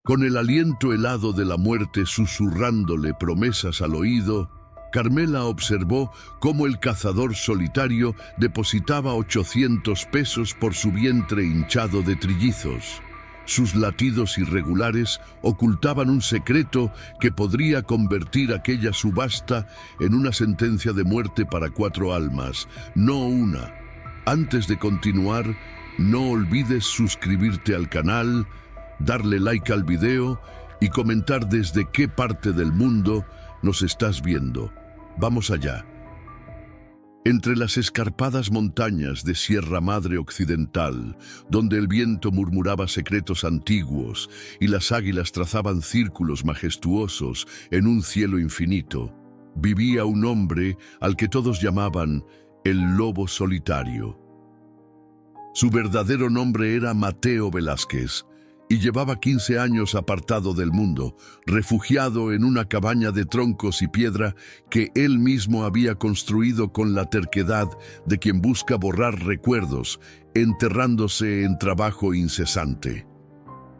Con el aliento helado de la muerte susurrándole promesas al oído, Carmela observó cómo el cazador solitario depositaba 800 pesos por su vientre hinchado de trillizos. Sus latidos irregulares ocultaban un secreto que podría convertir aquella subasta en una sentencia de muerte para 4 almas, no una. Antes de continuar, no olvides suscribirte al canal, darle like al video y comentar desde qué parte del mundo nos estás viendo. Vamos allá. Entre las escarpadas montañas de Sierra Madre Occidental, donde el viento murmuraba secretos antiguos y las águilas trazaban círculos majestuosos en un cielo infinito, vivía un hombre al que todos llamaban el Lobo Solitario. Su verdadero nombre era Mateo Velázquez, y llevaba 15 años apartado del mundo, refugiado en una cabaña de troncos y piedra que él mismo había construido con la terquedad de quien busca borrar recuerdos, enterrándose en trabajo incesante.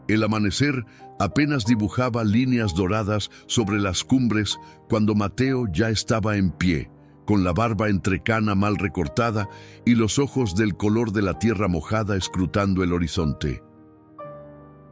El amanecer apenas dibujaba líneas doradas sobre las cumbres cuando Mateo ya estaba en pie, con la barba entrecana mal recortada y los ojos del color de la tierra mojada escrutando el horizonte.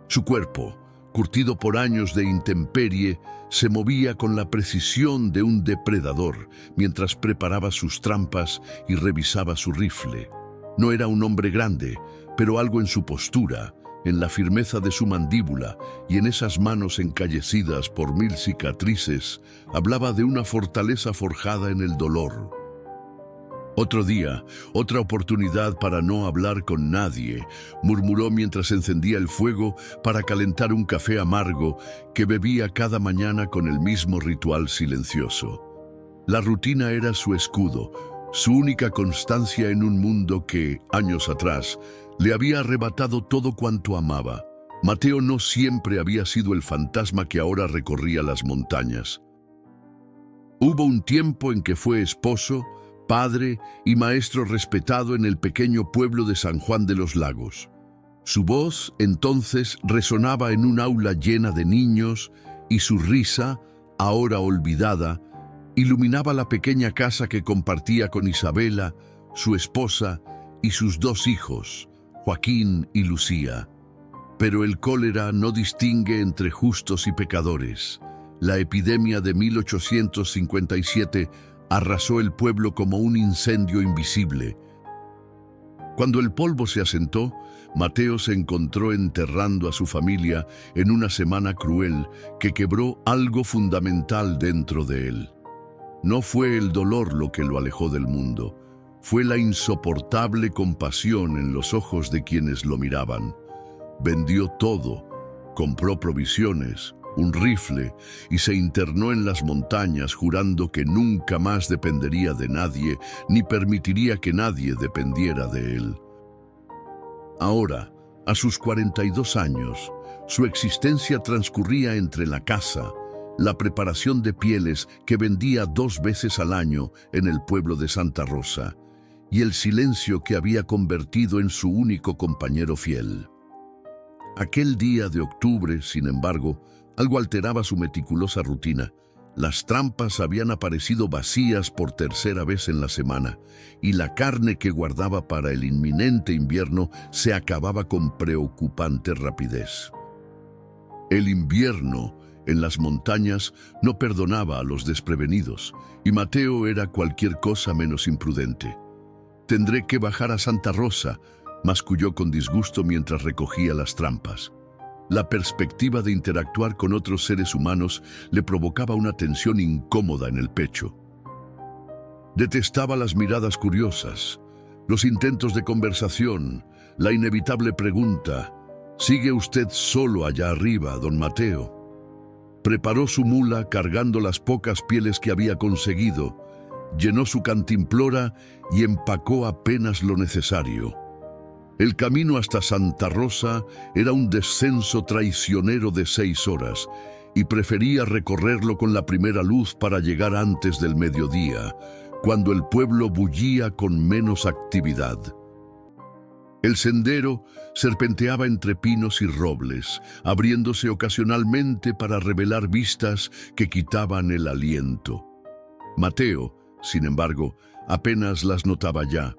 Su cuerpo, curtido por años de intemperie, se movía con la precisión de un depredador mientras preparaba sus trampas y revisaba su rifle. No era un hombre grande, pero algo en su postura, en la firmeza de su mandíbula y en esas manos encallecidas por 1000 cicatrices, hablaba de una fortaleza forjada en el dolor. Otro día, otra oportunidad para no hablar con nadie, murmuró mientras encendía el fuego para calentar un café amargo que bebía cada mañana con el mismo ritual silencioso. La rutina era su escudo, su única constancia en un mundo que, años atrás, le había arrebatado todo cuanto amaba. Mateo no siempre había sido el fantasma que ahora recorría las montañas. Hubo un tiempo en que fue esposo, padre y maestro respetado en el pequeño pueblo de San Juan de los Lagos. Su voz, entonces, resonaba en un aula llena de niños y su risa, ahora olvidada, iluminaba la pequeña casa que compartía con Isabela, su esposa y sus 2 hijos, Joaquín y Lucía. Pero el cólera no distingue entre justos y pecadores. La epidemia de 1857 arrasó el pueblo como un incendio invisible. Cuando el polvo se asentó, Mateo se encontró enterrando a su familia en una semana cruel que quebró algo fundamental dentro de él. No fue el dolor lo que lo alejó del mundo, fue la insoportable compasión en los ojos de quienes lo miraban. Vendió todo, compró provisiones, un rifle y se internó en las montañas jurando que nunca más dependería de nadie ni permitiría que nadie dependiera de él. Ahora, a sus 42 años, su existencia transcurría entre la caza, la preparación de pieles que vendía 2 veces al año en el pueblo de Santa Rosa y el silencio que había convertido en su único compañero fiel. Aquel día de octubre, sin embargo, algo alteraba su meticulosa rutina. Las trampas habían aparecido vacías por tercera vez en la semana, y la carne que guardaba para el inminente invierno se acababa con preocupante rapidez. El invierno en las montañas no perdonaba a los desprevenidos, y Mateo era cualquier cosa menos imprudente. «Tendré que bajar a Santa Rosa», masculló con disgusto mientras recogía las trampas. La perspectiva de interactuar con otros seres humanos le provocaba una tensión incómoda en el pecho. Detestaba las miradas curiosas, los intentos de conversación, la inevitable pregunta: «¿Sigue usted solo allá arriba, don Mateo?». Preparó su mula cargando las pocas pieles que había conseguido, llenó su cantimplora y empacó apenas lo necesario. El camino hasta Santa Rosa era un descenso traicionero de 6 horas y prefería recorrerlo con la primera luz para llegar antes del mediodía, cuando el pueblo bullía con menos actividad. El sendero serpenteaba entre pinos y robles, abriéndose ocasionalmente para revelar vistas que quitaban el aliento. Mateo, sin embargo, apenas las notaba ya.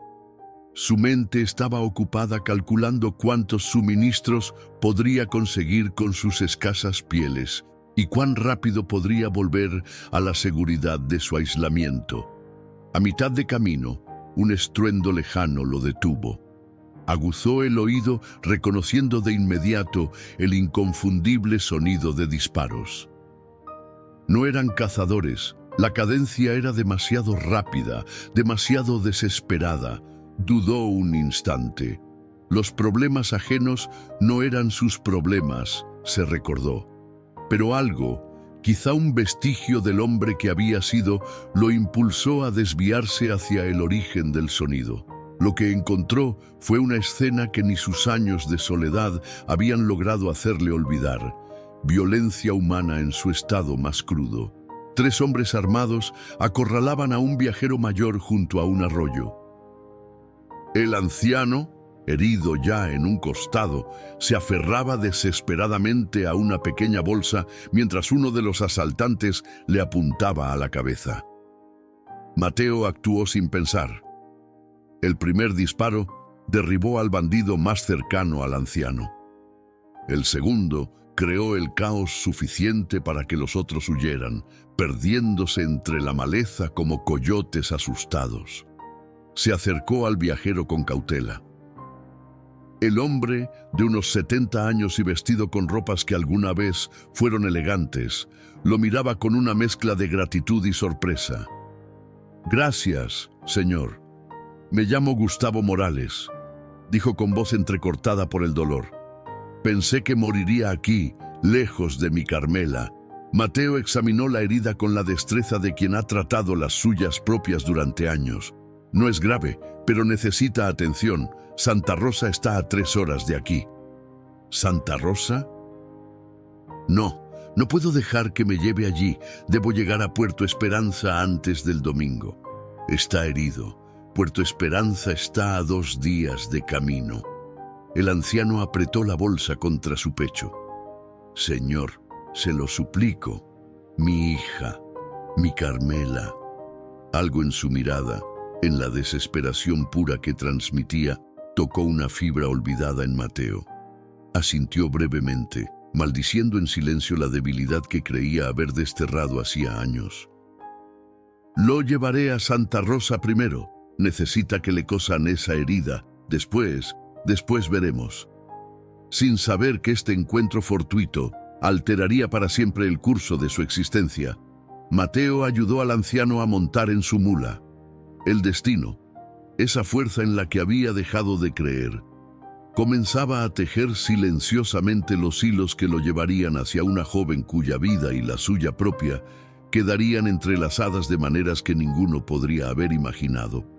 Su mente estaba ocupada calculando cuántos suministros podría conseguir con sus escasas pieles y cuán rápido podría volver a la seguridad de su aislamiento. A mitad de camino, un estruendo lejano lo detuvo. Aguzó el oído reconociendo de inmediato el inconfundible sonido de disparos. No eran cazadores, la cadencia era demasiado rápida, demasiado desesperada. Dudó un instante. Los problemas ajenos no eran sus problemas, se recordó. Pero algo, quizá un vestigio del hombre que había sido, lo impulsó a desviarse hacia el origen del sonido. Lo que encontró fue una escena que ni sus años de soledad habían logrado hacerle olvidar. Violencia humana en su estado más crudo. 3 hombres armados acorralaban a un viajero mayor junto a un arroyo. El anciano, herido ya en un costado, se aferraba desesperadamente a una pequeña bolsa mientras uno de los asaltantes le apuntaba a la cabeza. Mateo actuó sin pensar. El primer disparo derribó al bandido más cercano al anciano. El segundo creó el caos suficiente para que los otros huyeran, perdiéndose entre la maleza como coyotes asustados. Se acercó al viajero con cautela. El hombre, de unos 70 años y vestido con ropas que alguna vez fueron elegantes, lo miraba con una mezcla de gratitud y sorpresa. «Gracias, señor. Me llamo Gustavo Morales», dijo con voz entrecortada por el dolor. «Pensé que moriría aquí, lejos de mi Carmela». Mateo examinó la herida con la destreza de quien ha tratado las suyas propias durante años. «No es grave, pero necesita atención. Santa Rosa está a 3 horas de aquí». «¿Santa Rosa?» No puedo dejar que me lleve allí. Debo llegar a Puerto Esperanza antes del domingo». «Está herido. Puerto Esperanza está a 2 días de camino». El anciano apretó la bolsa contra su pecho. «Señor, se lo suplico. Mi hija, mi Carmela». Algo en su mirada, en la desesperación pura que transmitía, tocó una fibra olvidada en Mateo. Asintió brevemente, maldiciendo en silencio la debilidad que creía haber desterrado hacía años. «Lo llevaré a Santa Rosa primero. Necesita que le cosan esa herida. Después veremos». Sin saber que este encuentro fortuito alteraría para siempre el curso de su existencia, Mateo ayudó al anciano a montar en su mula. El destino, esa fuerza en la que había dejado de creer, comenzaba a tejer silenciosamente los hilos que lo llevarían hacia una joven cuya vida y la suya propia quedarían entrelazadas de maneras que ninguno podría haber imaginado.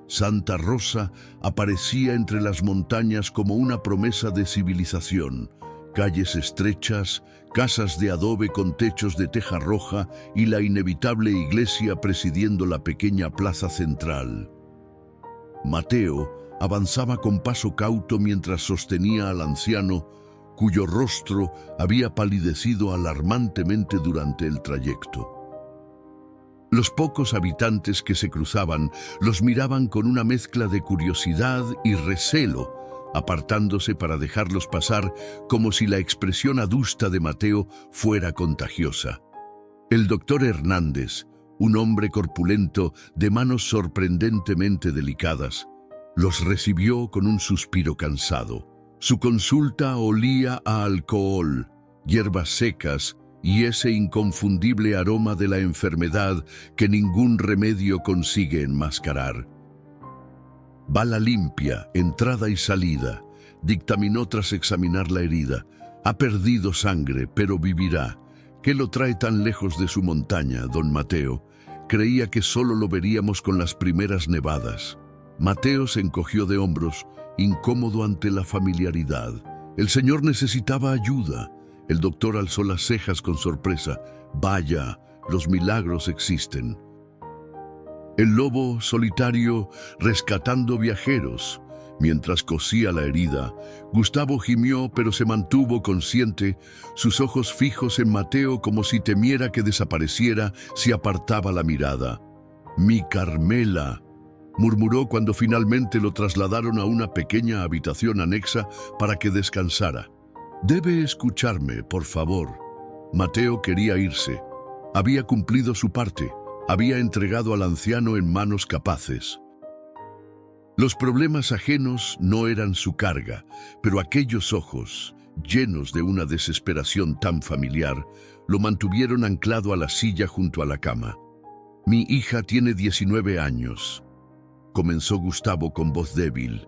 Santa Rosa aparecía entre las montañas como una promesa de civilización, calles estrechas, casas de adobe con techos de teja roja y la inevitable iglesia presidiendo la pequeña plaza central. Mateo avanzaba con paso cauto mientras sostenía al anciano, cuyo rostro había palidecido alarmantemente durante el trayecto. Los pocos habitantes que se cruzaban los miraban con una mezcla de curiosidad y recelo, apartándose para dejarlos pasar como si la expresión adusta de Mateo fuera contagiosa. El doctor Hernández, un hombre corpulento de manos sorprendentemente delicadas, los recibió con un suspiro cansado. Su consulta olía a alcohol, hierbas secas y ese inconfundible aroma de la enfermedad que ningún remedio consigue enmascarar. «Bala limpia, entrada y salida», dictaminó tras examinar la herida. «Ha perdido sangre, pero vivirá. ¿Qué lo trae tan lejos de su montaña, don Mateo? Creía que solo lo veríamos con las primeras nevadas». Mateo se encogió de hombros, incómodo ante la familiaridad. El señor necesitaba ayuda. El doctor alzó las cejas con sorpresa. «Vaya, los milagros existen». El lobo solitario rescatando viajeros. Mientras cosía la herida, Gustavo gimió, pero se mantuvo consciente, sus ojos fijos en Mateo como si temiera que desapareciera si apartaba la mirada. «Mi Carmela», murmuró cuando finalmente lo trasladaron a una pequeña habitación anexa para que descansara. «Debe escucharme, por favor». Mateo quería irse. Había cumplido su parte. Había entregado al anciano en manos capaces. Los problemas ajenos no eran su carga, pero aquellos ojos, llenos de una desesperación tan familiar, lo mantuvieron anclado a la silla junto a la cama. «Mi hija tiene 19 años», comenzó Gustavo con voz débil.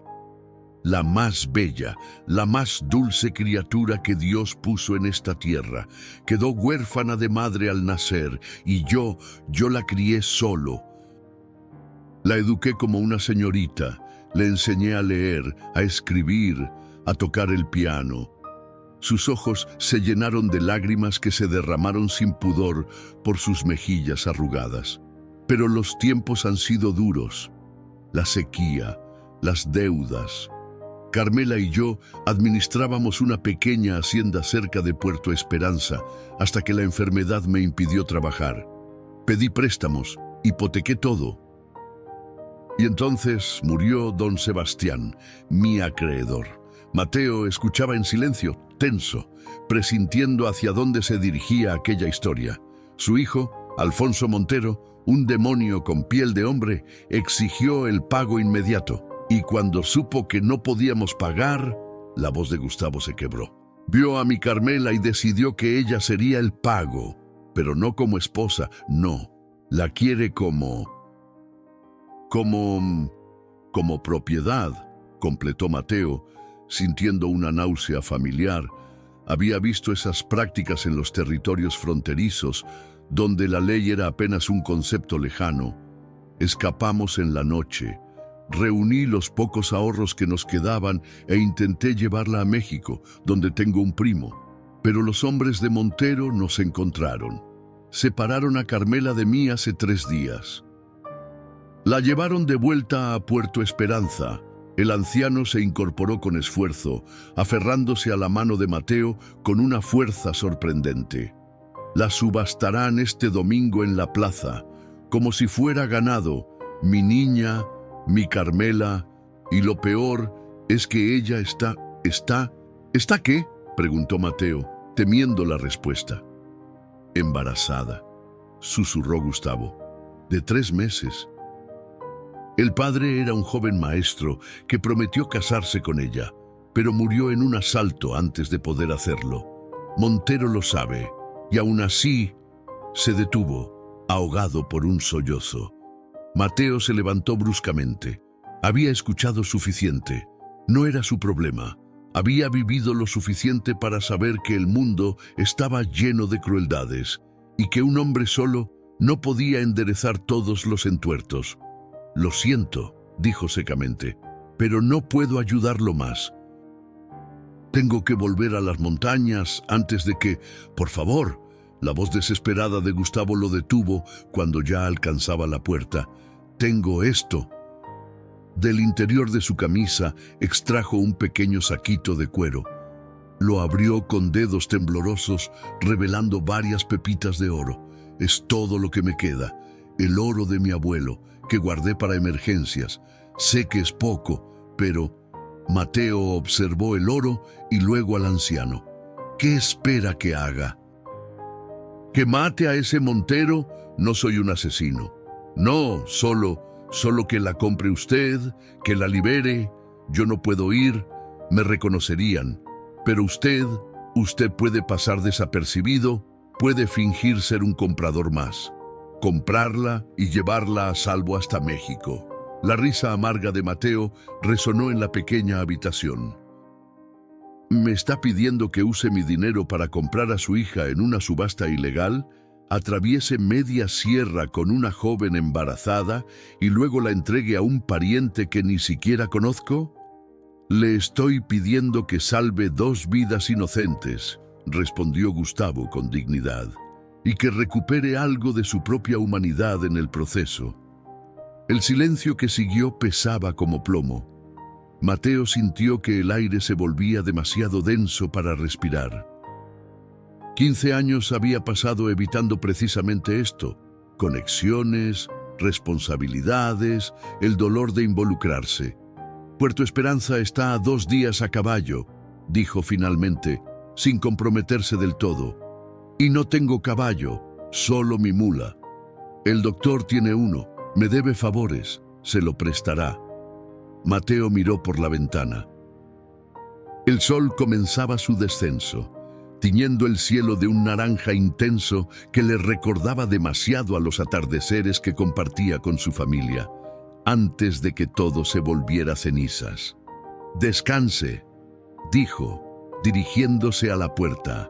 «La más bella, la más dulce criatura que Dios puso en esta tierra. Quedó huérfana de madre al nacer y yo la crié solo. La eduqué como una señorita, le enseñé a leer, a escribir, a tocar el piano». Sus ojos se llenaron de lágrimas que se derramaron sin pudor por sus mejillas arrugadas. «Pero los tiempos han sido duros. La sequía, las deudas. Carmela y yo administrábamos una pequeña hacienda cerca de Puerto Esperanza hasta que la enfermedad me impidió trabajar. Pedí préstamos, hipotequé todo. Y entonces murió don Sebastián, mi acreedor». Mateo escuchaba en silencio, tenso, presintiendo hacia dónde se dirigía aquella historia. Su hijo, Alfonso Montero, un demonio con piel de hombre, exigió el pago inmediato. Y cuando supo que no podíamos pagar, la voz de Gustavo se quebró. Vio a mi Carmela y decidió que ella sería el pago, pero no como esposa, no. La quiere como propiedad, completó Mateo, sintiendo una náusea familiar. Había visto esas prácticas en los territorios fronterizos, donde la ley era apenas un concepto lejano. Escapamos en la noche. Reuní los pocos ahorros que nos quedaban e intenté llevarla a México, donde tengo un primo. Pero los hombres de Montero nos encontraron. Separaron a Carmela de mí hace 3 días. La llevaron de vuelta a Puerto Esperanza. El anciano se incorporó con esfuerzo, aferrándose a la mano de Mateo con una fuerza sorprendente. «La subastarán este domingo en la plaza, como si fuera ganado, mi niña, mi Carmela, y lo peor es que ella ¿Está qué?», preguntó Mateo, temiendo la respuesta. «Embarazada», susurró Gustavo, «de 3 meses». El padre era un joven maestro que prometió casarse con ella, pero murió en un asalto antes de poder hacerlo. Montero lo sabe, y aún así se detuvo, ahogado por un sollozo. Mateo se levantó bruscamente. Había escuchado suficiente. No era su problema. Había vivido lo suficiente para saber que el mundo estaba lleno de crueldades y que un hombre solo no podía enderezar todos los entuertos. «Lo siento», dijo secamente, «pero no puedo ayudarlo más. Tengo que volver a las montañas antes de que... Por favor». La voz desesperada de Gustavo lo detuvo cuando ya alcanzaba la puerta. «Tengo esto». Del interior de su camisa extrajo un pequeño saquito de cuero. Lo abrió con dedos temblorosos, revelando varias pepitas de oro. «Es todo lo que me queda. El oro de mi abuelo, que guardé para emergencias. Sé que es poco, pero...» Mateo observó el oro y luego al anciano. «¿Qué espera que haga?» «¿Que mate a ese Montero? No soy un asesino. No, solo que la compre usted, que la libere. Yo no puedo ir, me reconocerían. Pero usted puede pasar desapercibido, puede fingir ser un comprador más. Comprarla y llevarla a salvo hasta México». La risa amarga de Mateo resonó en la pequeña habitación. «¿Me está pidiendo que use mi dinero para comprar a su hija en una subasta ilegal? ¿Atraviese media sierra con una joven embarazada y luego la entregue a un pariente que ni siquiera conozco?» «Le estoy pidiendo que salve 2 vidas inocentes», respondió Gustavo con dignidad, «y que recupere algo de su propia humanidad en el proceso». El silencio que siguió pesaba como plomo. Mateo sintió que el aire se volvía demasiado denso para respirar. 15 años había pasado evitando precisamente esto: conexiones, responsabilidades, el dolor de involucrarse. Puerto Esperanza está a 2 días a caballo, dijo finalmente, sin comprometerse del todo. Y no tengo caballo, solo mi mula. El doctor tiene uno, me debe favores, se lo prestará. Mateo miró por la ventana. El sol comenzaba su descenso, tiñendo el cielo de un naranja intenso que le recordaba demasiado a los atardeceres que compartía con su familia, antes de que todo se volviera cenizas. «Descanse», dijo, dirigiéndose a la puerta.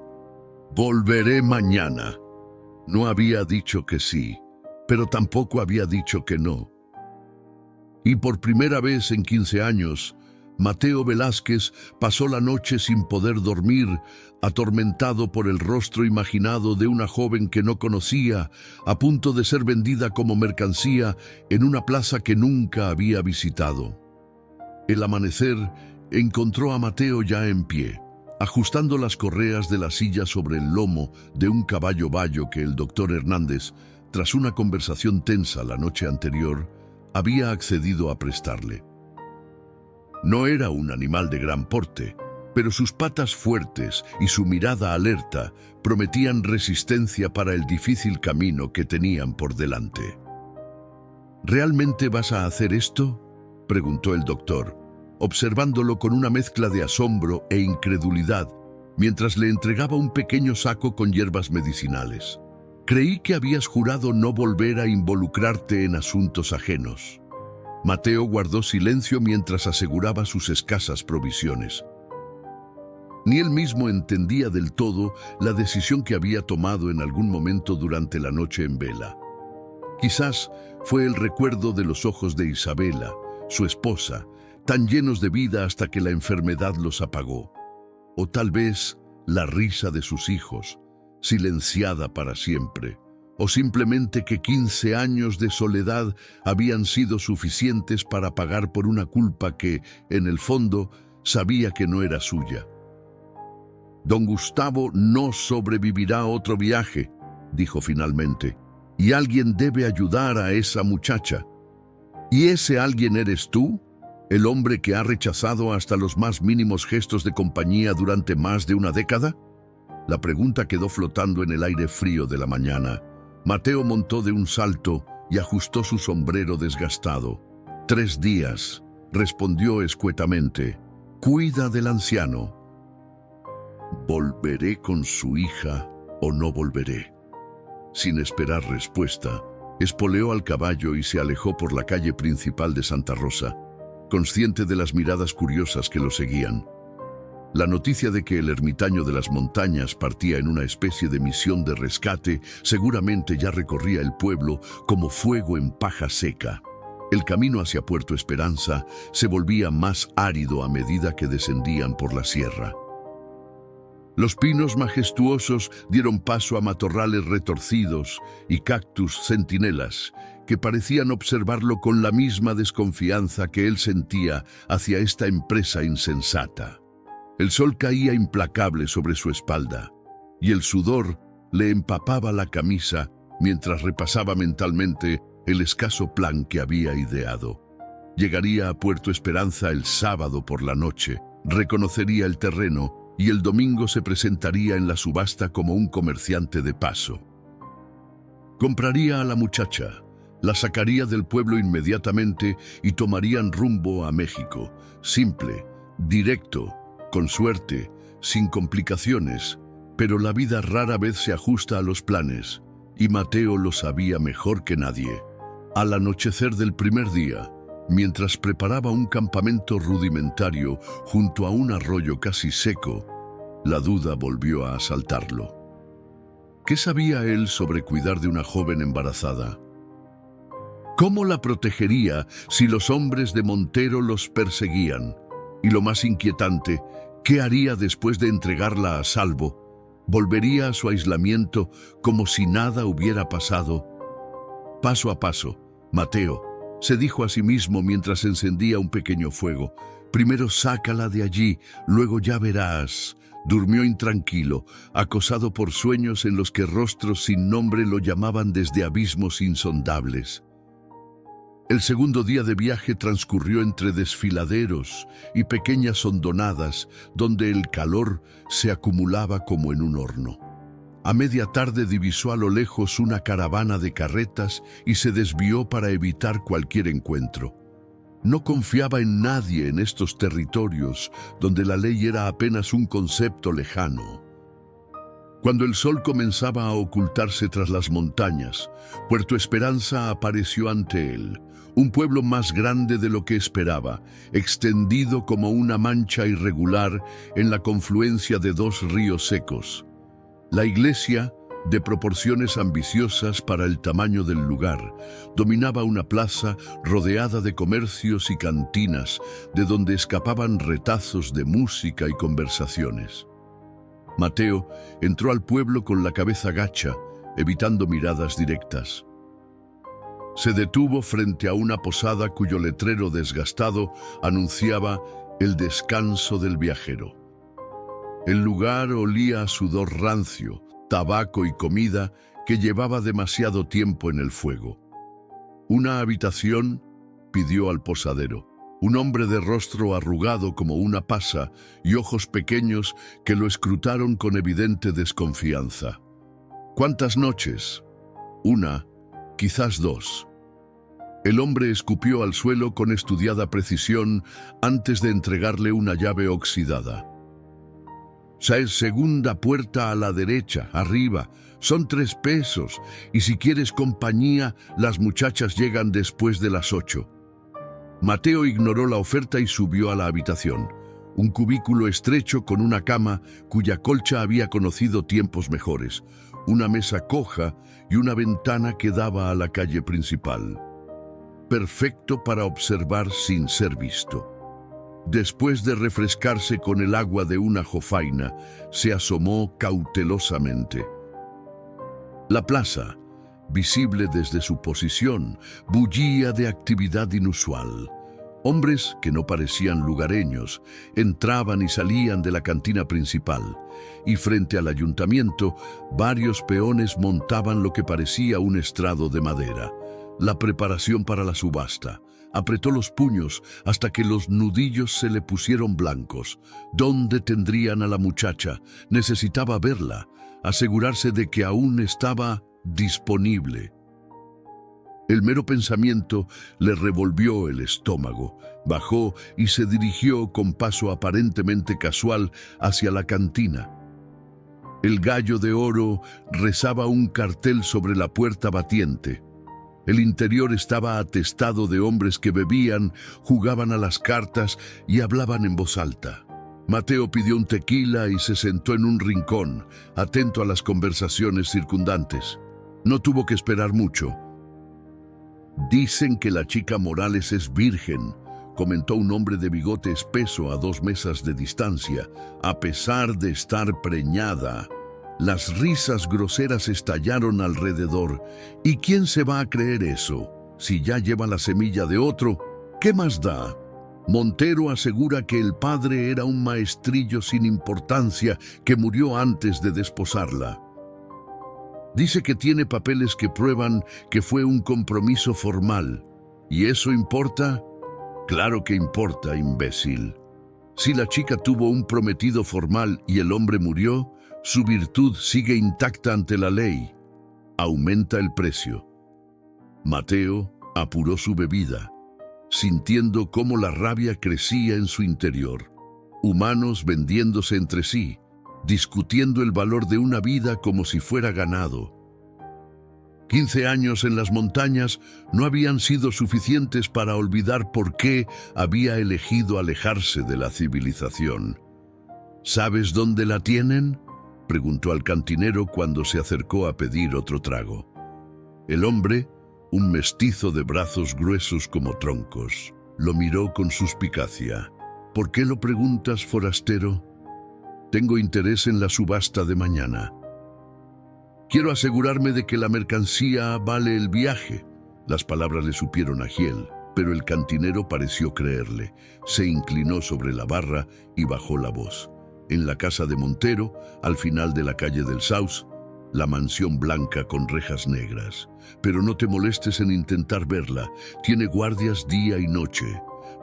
«Volveré mañana». No había dicho que sí, pero tampoco había dicho que no. Y por primera vez en 15 años, Mateo Velázquez pasó la noche sin poder dormir, atormentado por el rostro imaginado de una joven que no conocía, a punto de ser vendida como mercancía en una plaza que nunca había visitado. El amanecer encontró a Mateo ya en pie, ajustando las correas de la silla sobre el lomo de un caballo bayo que el doctor Hernández, tras una conversación tensa la noche anterior, había accedido a prestarle. No era un animal de gran porte, pero sus patas fuertes y su mirada alerta prometían resistencia para el difícil camino que tenían por delante. «¿Realmente vas a hacer esto?», preguntó el doctor, observándolo con una mezcla de asombro e incredulidad, mientras le entregaba un pequeño saco con hierbas medicinales. «Creí que habías jurado no volver a involucrarte en asuntos ajenos». Mateo guardó silencio mientras aseguraba sus escasas provisiones. Ni él mismo entendía del todo la decisión que había tomado en algún momento durante la noche en vela. Quizás fue el recuerdo de los ojos de Isabela, su esposa, tan llenos de vida hasta que la enfermedad los apagó. O tal vez la risa de sus hijos, silenciada para siempre. O simplemente que 15 años de soledad habían sido suficientes para pagar por una culpa que, en el fondo, sabía que no era suya. «Don Gustavo no sobrevivirá a otro viaje», dijo finalmente, «y alguien debe ayudar a esa muchacha». «¿Y ese alguien eres tú? ¿El hombre que ha rechazado hasta los más mínimos gestos de compañía durante más de una década?». La pregunta quedó flotando en el aire frío de la mañana. Mateo montó de un salto y ajustó su sombrero desgastado. «3 días», respondió escuetamente. «Cuida del anciano». «¿Volveré con su hija o no volveré?». Sin esperar respuesta, espoleó al caballo y se alejó por la calle principal de Santa Rosa, consciente de las miradas curiosas que lo seguían. La noticia de que el ermitaño de las montañas partía en una especie de misión de rescate seguramente ya recorría el pueblo como fuego en paja seca. El camino hacia Puerto Esperanza se volvía más árido a medida que descendían por la sierra. Los pinos majestuosos dieron paso a matorrales retorcidos y cactus centinelas que parecían observarlo con la misma desconfianza que él sentía hacia esta empresa insensata. El sol caía implacable sobre su espalda y el sudor le empapaba la camisa mientras repasaba mentalmente el escaso plan que había ideado. Llegaría a Puerto Esperanza el sábado por la noche, reconocería el terreno y el domingo se presentaría en la subasta como un comerciante de paso. Compraría a la muchacha, la sacaría del pueblo inmediatamente y tomarían rumbo a México, simple, directo, con suerte, sin complicaciones, pero la vida rara vez se ajusta a los planes, y Mateo lo sabía mejor que nadie. Al anochecer del primer día, mientras preparaba un campamento rudimentario junto a un arroyo casi seco, la duda volvió a asaltarlo. ¿Qué sabía él sobre cuidar de una joven embarazada? ¿Cómo la protegería si los hombres de Montero los perseguían? Y lo más inquietante, ¿qué haría después de entregarla a salvo? ¿Volvería a su aislamiento como si nada hubiera pasado? Paso a paso, Mateo se dijo a sí mismo mientras encendía un pequeño fuego. Primero sácala de allí, luego ya verás. Durmió intranquilo, acosado por sueños en los que rostros sin nombre lo llamaban desde abismos insondables. El segundo día de viaje transcurrió entre desfiladeros y pequeñas hondonadas donde el calor se acumulaba como en un horno. A media tarde divisó a lo lejos una caravana de carretas y se desvió para evitar cualquier encuentro. No confiaba en nadie en estos territorios donde la ley era apenas un concepto lejano. Cuando el sol comenzaba a ocultarse tras las montañas, Puerto Esperanza apareció ante él, un pueblo más grande de lo que esperaba, extendido como una mancha irregular en la confluencia de dos ríos secos. La iglesia, de proporciones ambiciosas para el tamaño del lugar, dominaba una plaza rodeada de comercios y cantinas, de donde escapaban retazos de música y conversaciones. Mateo entró al pueblo con la cabeza gacha, evitando miradas directas. Se detuvo frente a una posada cuyo letrero desgastado anunciaba el descanso del viajero. El lugar olía a sudor rancio, tabaco y comida que llevaba demasiado tiempo en el fuego. Una habitación, pidió al posadero. Un hombre de rostro arrugado como una pasa y ojos pequeños que lo escrutaron con evidente desconfianza. ¿Cuántas noches? Una, quizás dos. El hombre escupió al suelo con estudiada precisión antes de entregarle una llave oxidada. Segunda puerta a la derecha, arriba. Son 3 pesos, y si quieres compañía, las muchachas llegan después de las 8. Mateo ignoró la oferta y subió a la habitación. Un cubículo estrecho con una cama cuya colcha había conocido tiempos mejores, una mesa coja y una ventana que daba a la calle principal. Perfecto para observar sin ser visto. Después de refrescarse con el agua de una jofaina, se asomó cautelosamente. La plaza, visible desde su posición, bullía de actividad inusual. Hombres que no parecían lugareños entraban y salían de la cantina principal, y frente al ayuntamiento, varios peones montaban lo que parecía un estrado de madera, la preparación para la subasta. Apretó los puños hasta que los nudillos se le pusieron blancos. ¿Dónde tendrían a la muchacha? Necesitaba verla, asegurarse de que aún estaba disponible. El mero pensamiento le revolvió el estómago. Bajó y se dirigió con paso aparentemente casual hacia la cantina. El gallo de oro rezaba un cartel sobre la puerta batiente. El interior estaba atestado de hombres que bebían, jugaban a las cartas y hablaban en voz alta. Mateo pidió un tequila y se sentó en un rincón, atento a las conversaciones circundantes. No tuvo que esperar mucho. «Dicen que la chica Morales es virgen», comentó un hombre de bigote espeso a 2 mesas de distancia, a pesar de estar preñada. Las risas groseras estallaron alrededor. ¿Y quién se va a creer eso? Si ya lleva la semilla de otro, ¿qué más da? Montero asegura que el padre era un maestrillo sin importancia que murió antes de desposarla. Dice que tiene papeles que prueban que fue un compromiso formal. ¿Y eso importa? Claro que importa, imbécil. Si la chica tuvo un prometido formal y el hombre murió, su virtud sigue intacta ante la ley. Aumenta el precio. Mateo apuró su bebida, sintiendo cómo la rabia crecía en su interior. Humanos vendiéndose entre sí, discutiendo el valor de una vida como si fuera ganado. 15 años en las montañas no habían sido suficientes para olvidar por qué había elegido alejarse de la civilización. ¿Sabes dónde la tienen?, preguntó al cantinero cuando se acercó a pedir otro trago. El hombre, un mestizo de brazos gruesos como troncos, lo miró con suspicacia. ¿Por qué lo preguntas, forastero? Tengo interés en la subasta de mañana. Quiero asegurarme de que la mercancía vale el viaje. Las palabras le supieron a Giel. pero el cantinero pareció creerle. Se inclinó sobre la barra y bajó la voz. En la casa de Montero, al final de la calle del Saus, la mansión blanca con rejas negras. Pero no te molestes en intentar verla, tiene guardias día y noche.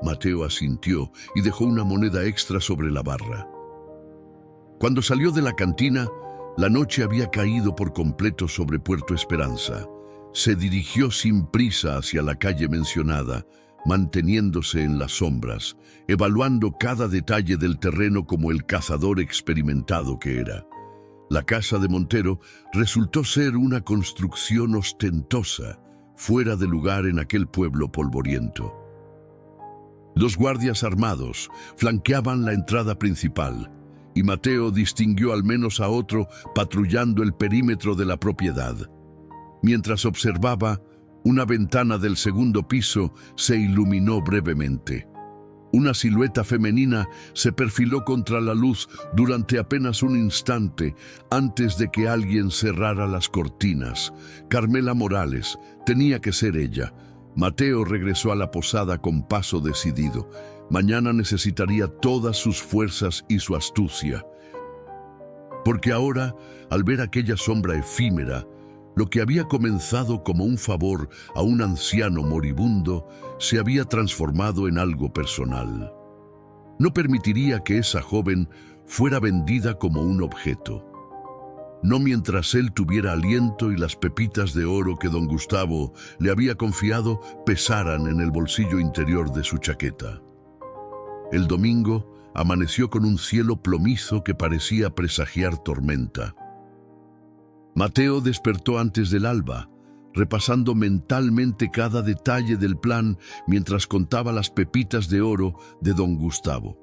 Mateo asintió y dejó una moneda extra sobre la barra. Cuando salió de la cantina, la noche había caído por completo sobre Puerto Esperanza. Se dirigió sin prisa hacia la calle mencionada, manteniéndose en las sombras, evaluando cada detalle del terreno como el cazador experimentado que era. La casa de Montero resultó ser una construcción ostentosa, fuera de lugar en aquel pueblo polvoriento. Dos guardias armados flanqueaban la entrada principal, y Mateo distinguió al menos a otro patrullando el perímetro de la propiedad. Mientras observaba, una ventana del segundo piso se iluminó brevemente. Una silueta femenina se perfiló contra la luz durante apenas un instante antes de que alguien cerrara las cortinas. Carmela Morales, tenía que ser ella. Mateo regresó a la posada con paso decidido. Mañana necesitaría todas sus fuerzas y su astucia. Porque ahora, al ver aquella sombra efímera, lo que había comenzado como un favor a un anciano moribundo se había transformado en algo personal. No permitiría que esa joven fuera vendida como un objeto. No mientras él tuviera aliento y las pepitas de oro que don Gustavo le había confiado pesaran en el bolsillo interior de su chaqueta. El domingo amaneció con un cielo plomizo que parecía presagiar tormenta. Mateo despertó antes del alba, repasando mentalmente cada detalle del plan mientras contaba las pepitas de oro de don Gustavo.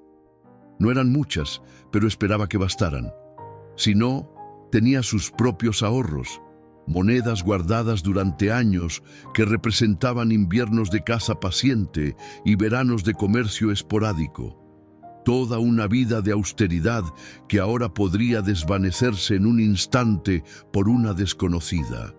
No eran muchas, pero esperaba que bastaran. Si no, tenía sus propios ahorros, monedas guardadas durante años que representaban inviernos de caza paciente y veranos de comercio esporádico. Toda una vida de austeridad que ahora podría desvanecerse en un instante por una desconocida.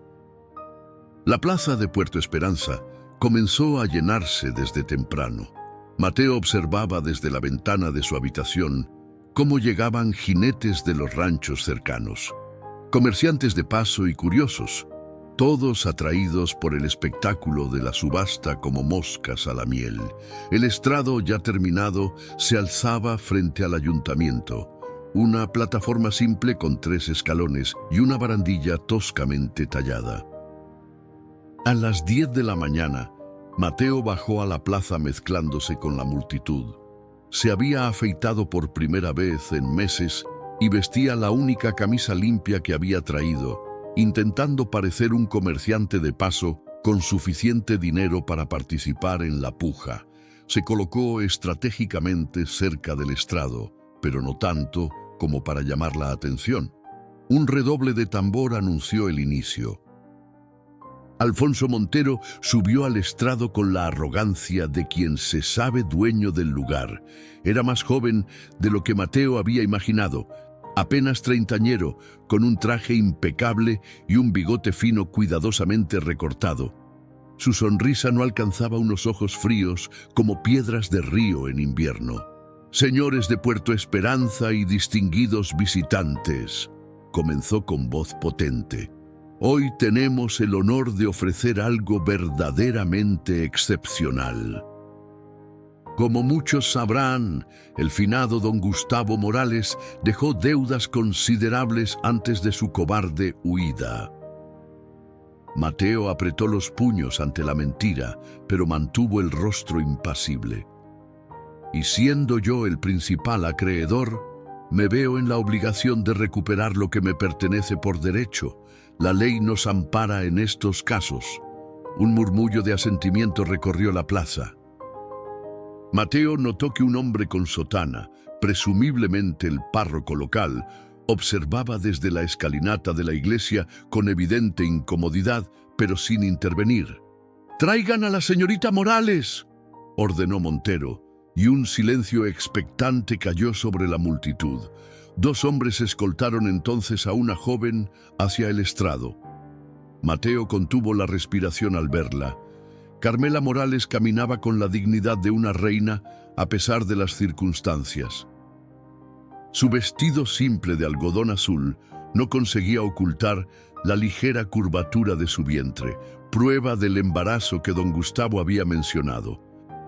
La plaza de Puerto Esperanza comenzó a llenarse desde temprano. Mateo observaba desde la ventana de su habitación cómo llegaban jinetes de los ranchos cercanos, comerciantes de paso y curiosos, todos atraídos por el espectáculo de la subasta como moscas a la miel. El estrado ya terminado se alzaba frente al ayuntamiento, una plataforma simple con 3 escalones y una barandilla toscamente tallada. A las 10 de la mañana, Mateo bajó a la plaza mezclándose con la multitud. Se había afeitado por primera vez en meses y vestía la única camisa limpia que había traído, intentando parecer un comerciante de paso con suficiente dinero para participar en la puja. Se colocó estratégicamente cerca del estrado, pero no tanto como para llamar la atención. Un redoble de tambor anunció el inicio. Alfonso Montero subió al estrado con la arrogancia de quien se sabe dueño del lugar. Era más joven de lo que Mateo había imaginado, apenas treintañero, con un traje impecable y un bigote fino cuidadosamente recortado. Su sonrisa no alcanzaba unos ojos fríos como piedras de río en invierno. «Señores de Puerto Esperanza y distinguidos visitantes», comenzó con voz potente. «Hoy tenemos el honor de ofrecer algo verdaderamente excepcional. Como muchos sabrán, el finado don Gustavo Morales dejó deudas considerables antes de su cobarde huida». Mateo apretó los puños ante la mentira, pero mantuvo el rostro impasible. «Y siendo yo el principal acreedor, me veo en la obligación de recuperar lo que me pertenece por derecho. La ley nos ampara en estos casos». Un murmullo de asentimiento recorrió la plaza. Mateo notó que un hombre con sotana, presumiblemente el párroco local, observaba desde la escalinata de la iglesia con evidente incomodidad, pero sin intervenir. «¡Traigan a la señorita Morales!», ordenó Montero, y un silencio expectante cayó sobre la multitud. 2 hombres escoltaron entonces a una joven hacia el estrado. Mateo contuvo la respiración al verla. Carmela Morales caminaba con la dignidad de una reina a pesar de las circunstancias. Su vestido simple de algodón azul no conseguía ocultar la ligera curvatura de su vientre, prueba del embarazo que don Gustavo había mencionado.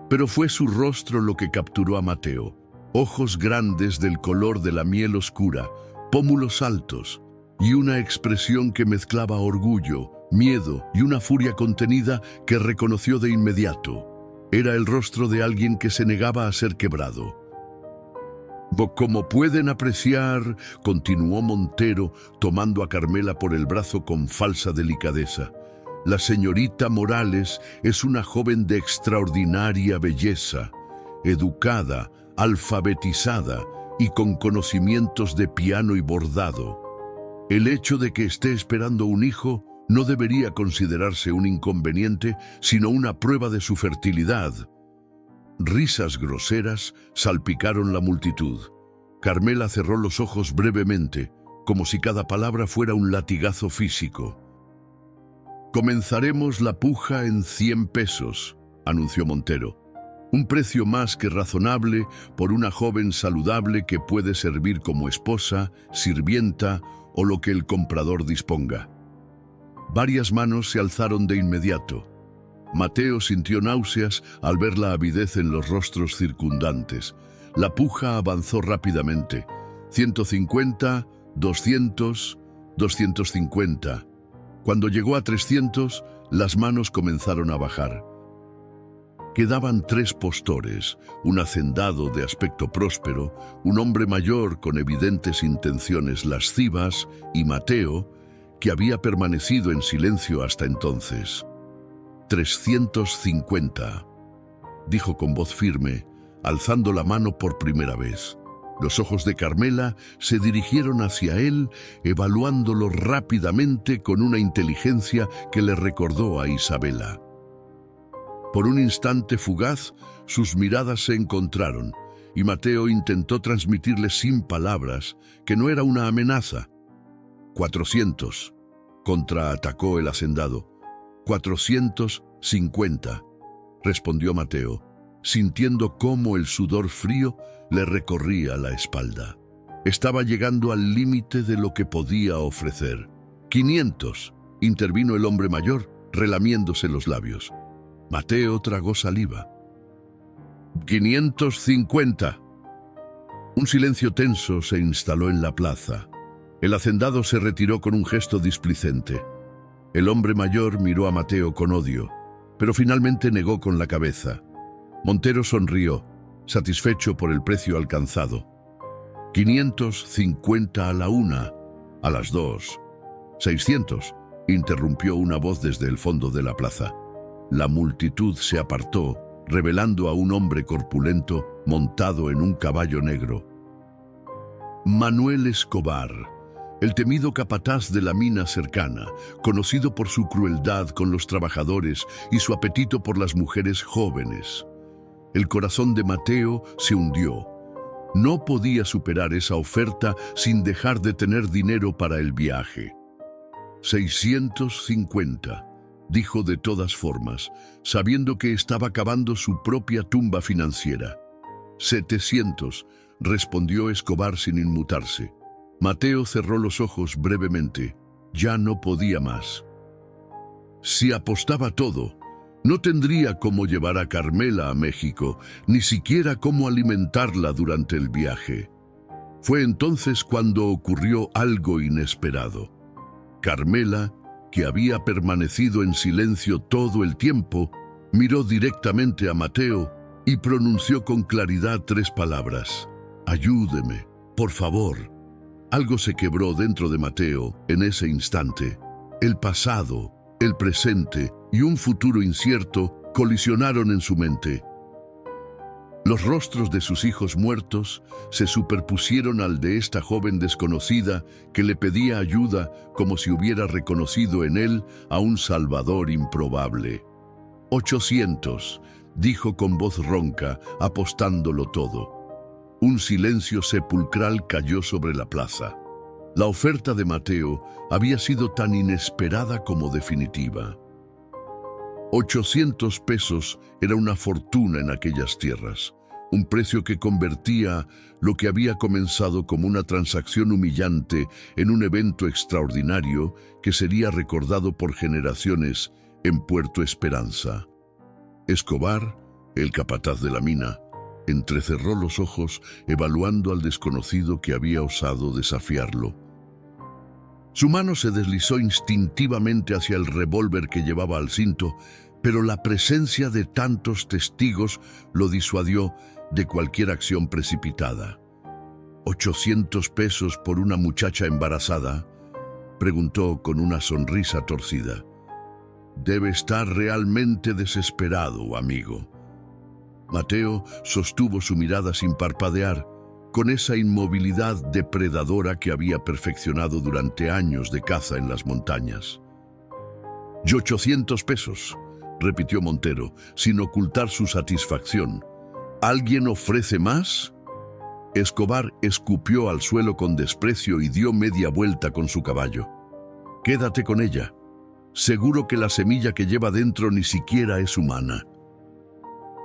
Pero fue su rostro lo que capturó a Mateo. Ojos grandes del color de la miel oscura, pómulos altos y una expresión que mezclaba orgullo, miedo y una furia contenida que reconoció de inmediato. Era el rostro de alguien que se negaba a ser quebrado. Como pueden apreciar, continuó Montero, tomando a Carmela por el brazo con falsa delicadeza, la señorita Morales es una joven de extraordinaria belleza, educada, alfabetizada y con conocimientos de piano y bordado. El hecho de que esté esperando un hijo no debería considerarse un inconveniente, sino una prueba de su fertilidad. Risas groseras salpicaron la multitud. Carmela cerró los ojos brevemente, como si cada palabra fuera un latigazo físico. «Comenzaremos la puja en 100 pesos», anunció Montero. «Un precio más que razonable por una joven saludable que puede servir como esposa, sirvienta o lo que el comprador disponga». Varias manos se alzaron de inmediato. Mateo sintió náuseas al ver la avidez en los rostros circundantes. La puja avanzó rápidamente. 150, 200, 250. Cuando llegó a 300, las manos comenzaron a bajar. Quedaban 3 postores, un hacendado de aspecto próspero, un hombre mayor con evidentes intenciones lascivas y Mateo, que había permanecido en silencio hasta entonces. 350, dijo con voz firme, alzando la mano por primera vez. Los ojos de Carmela se dirigieron hacia él, evaluándolo rápidamente con una inteligencia que le recordó a Isabela. Por un instante fugaz, sus miradas se encontraron, y Mateo intentó transmitirle sin palabras que no era una amenaza. 400, contraatacó el hacendado. 450, respondió Mateo, sintiendo cómo el sudor frío le recorría la espalda. Estaba llegando al límite de lo que podía ofrecer. 500, intervino el hombre mayor, relamiéndose los labios. Mateo tragó saliva. 550. Un silencio tenso se instaló en la plaza. El hacendado se retiró con un gesto displicente. El hombre mayor miró a Mateo con odio, pero finalmente negó con la cabeza. Montero sonrió, satisfecho por el precio alcanzado. 550 a la 1, a las 2. 600, interrumpió una voz desde el fondo de la plaza. La multitud se apartó, revelando a un hombre corpulento montado en un caballo negro. Manuel Escobar, el temido capataz de la mina cercana, conocido por su crueldad con los trabajadores y su apetito por las mujeres jóvenes. El corazón de Mateo se hundió. No podía superar esa oferta sin dejar de tener dinero para el viaje. 650, dijo de todas formas, sabiendo que estaba cavando su propia tumba financiera. 700, respondió Escobar sin inmutarse. Mateo cerró los ojos brevemente. Ya no podía más. Si apostaba todo, no tendría cómo llevar a Carmela a México, ni siquiera cómo alimentarla durante el viaje. Fue entonces cuando ocurrió algo inesperado. Carmela, que había permanecido en silencio todo el tiempo, miró directamente a Mateo y pronunció con claridad 3 palabras. «Ayúdeme, por favor». Algo se quebró dentro de Mateo en ese instante. El pasado, el presente y un futuro incierto colisionaron en su mente. Los rostros de sus hijos muertos se superpusieron al de esta joven desconocida que le pedía ayuda como si hubiera reconocido en él a un salvador improbable. 800, dijo con voz ronca, apostándolo todo. Un silencio sepulcral cayó sobre la plaza. La oferta de Mateo había sido tan inesperada como definitiva. 800 pesos era una fortuna en aquellas tierras, un precio que convertía lo que había comenzado como una transacción humillante en un evento extraordinario que sería recordado por generaciones en Puerto Esperanza. Escobar, el capataz de la mina, entrecerró los ojos evaluando al desconocido que había osado desafiarlo. Su mano se deslizó instintivamente hacia el revólver que llevaba al cinto, pero la presencia de tantos testigos lo disuadió de cualquier acción precipitada. ¿800 pesos por una muchacha embarazada?, preguntó con una sonrisa torcida. Debe estar realmente desesperado, amigo. Mateo sostuvo su mirada sin parpadear, con esa inmovilidad depredadora que había perfeccionado durante años de caza en las montañas. «¿Y 800 pesos?» repitió Montero, sin ocultar su satisfacción. ¿Alguien ofrece más? Escobar escupió al suelo con desprecio y dio media vuelta con su caballo. Quédate con ella. Seguro que la semilla que lleva dentro ni siquiera es humana.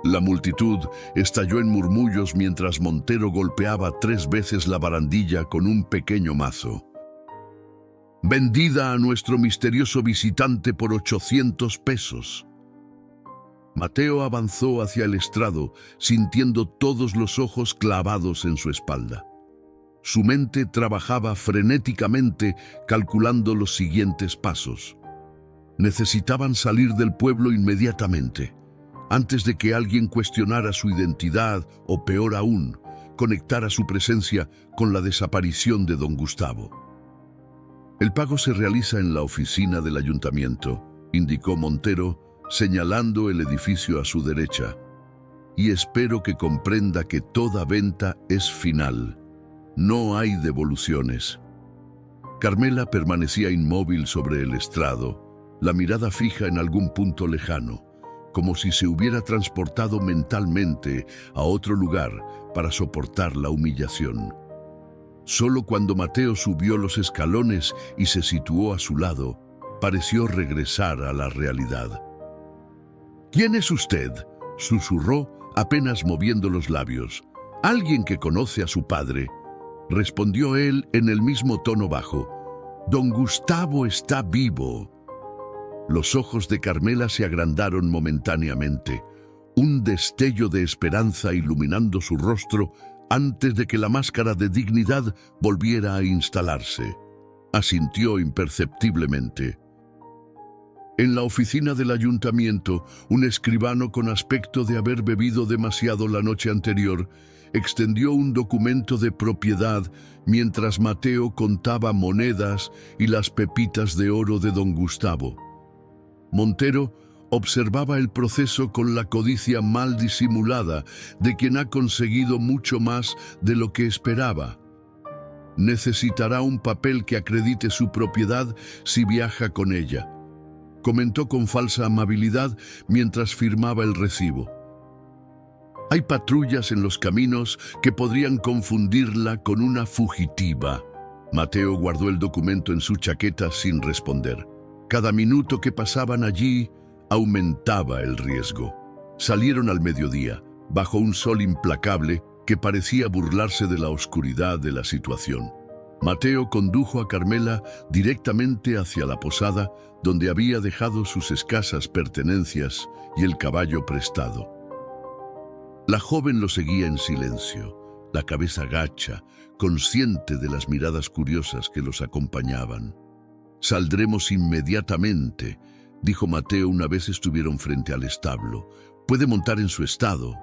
La multitud estalló en murmullos mientras Montero golpeaba 3 veces la barandilla con un pequeño mazo. Vendida a nuestro misterioso visitante por 800 pesos. Mateo avanzó hacia el estrado, sintiendo todos los ojos clavados en su espalda. Su mente trabajaba frenéticamente, calculando los siguientes pasos. Necesitaban salir del pueblo inmediatamente, antes de que alguien cuestionara su identidad o, peor aún, conectara su presencia con la desaparición de don Gustavo. El pago se realiza en la oficina del ayuntamiento, indicó Montero, señalando el edificio a su derecha. Y espero que comprenda que toda venta es final. No hay devoluciones. Carmela permanecía inmóvil sobre el estrado, la mirada fija en algún punto lejano, como si se hubiera transportado mentalmente a otro lugar para soportar la humillación. Solo cuando Mateo subió los escalones y se situó a su lado, pareció regresar a la realidad. «¿Quién es usted?», susurró, apenas moviendo los labios. «Alguien que conoce a su padre», respondió él en el mismo tono bajo. «Don Gustavo está vivo». Los ojos de Carmela se agrandaron momentáneamente, un destello de esperanza iluminando su rostro antes de que la máscara de dignidad volviera a instalarse. Asintió imperceptiblemente. En la oficina del ayuntamiento, un escribano con aspecto de haber bebido demasiado la noche anterior extendió un documento de propiedad mientras Mateo contaba monedas y las pepitas de oro de don Gustavo. Montero observaba el proceso con la codicia mal disimulada de quien ha conseguido mucho más de lo que esperaba. Necesitará un papel que acredite su propiedad si viaja con ella, comentó con falsa amabilidad mientras firmaba el recibo. Hay patrullas en los caminos que podrían confundirla con una fugitiva. Mateo guardó el documento en su chaqueta sin responder. Cada minuto que pasaban allí aumentaba el riesgo. Salieron al mediodía, bajo un sol implacable que parecía burlarse de la oscuridad de la situación. Mateo condujo a Carmela directamente hacia la posada donde había dejado sus escasas pertenencias y el caballo prestado. La joven lo seguía en silencio, la cabeza gacha, consciente de las miradas curiosas que los acompañaban. «Saldremos inmediatamente», dijo Mateo una vez estuvieron frente al establo. «Puede montar en su estado».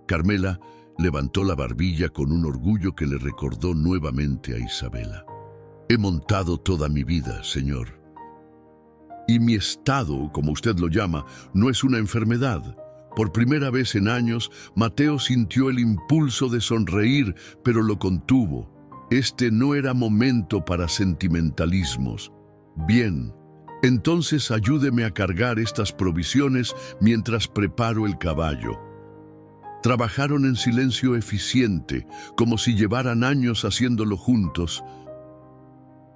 Carmela levantó la barbilla con un orgullo que le recordó nuevamente a Isabela. «He montado toda mi vida, señor. Y mi estado, como usted lo llama, no es una enfermedad». Por primera vez en años, Mateo sintió el impulso de sonreír, pero lo contuvo. Este no era momento para sentimentalismos. «Bien, entonces ayúdeme a cargar estas provisiones mientras preparo el caballo». Trabajaron en silencio eficiente, como si llevaran años haciéndolo juntos.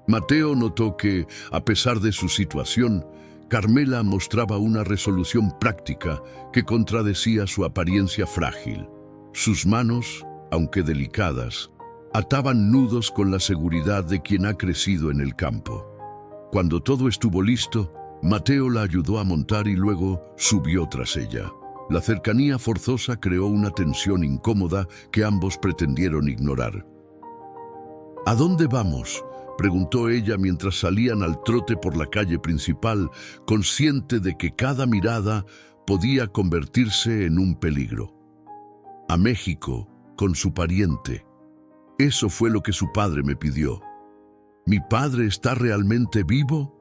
Mateo notó que, a pesar de su situación, Carmela mostraba una resolución práctica que contradecía su apariencia frágil. Sus manos, aunque delicadas, ataban nudos con la seguridad de quien ha crecido en el campo. Cuando todo estuvo listo, Mateo la ayudó a montar y luego subió tras ella. La cercanía forzosa creó una tensión incómoda que ambos pretendieron ignorar. ¿A dónde vamos?, preguntó ella mientras salían al trote por la calle principal, consciente de que cada mirada podía convertirse en un peligro. A México, con su pariente. Eso fue lo que su padre me pidió. ¿Mi padre está realmente vivo?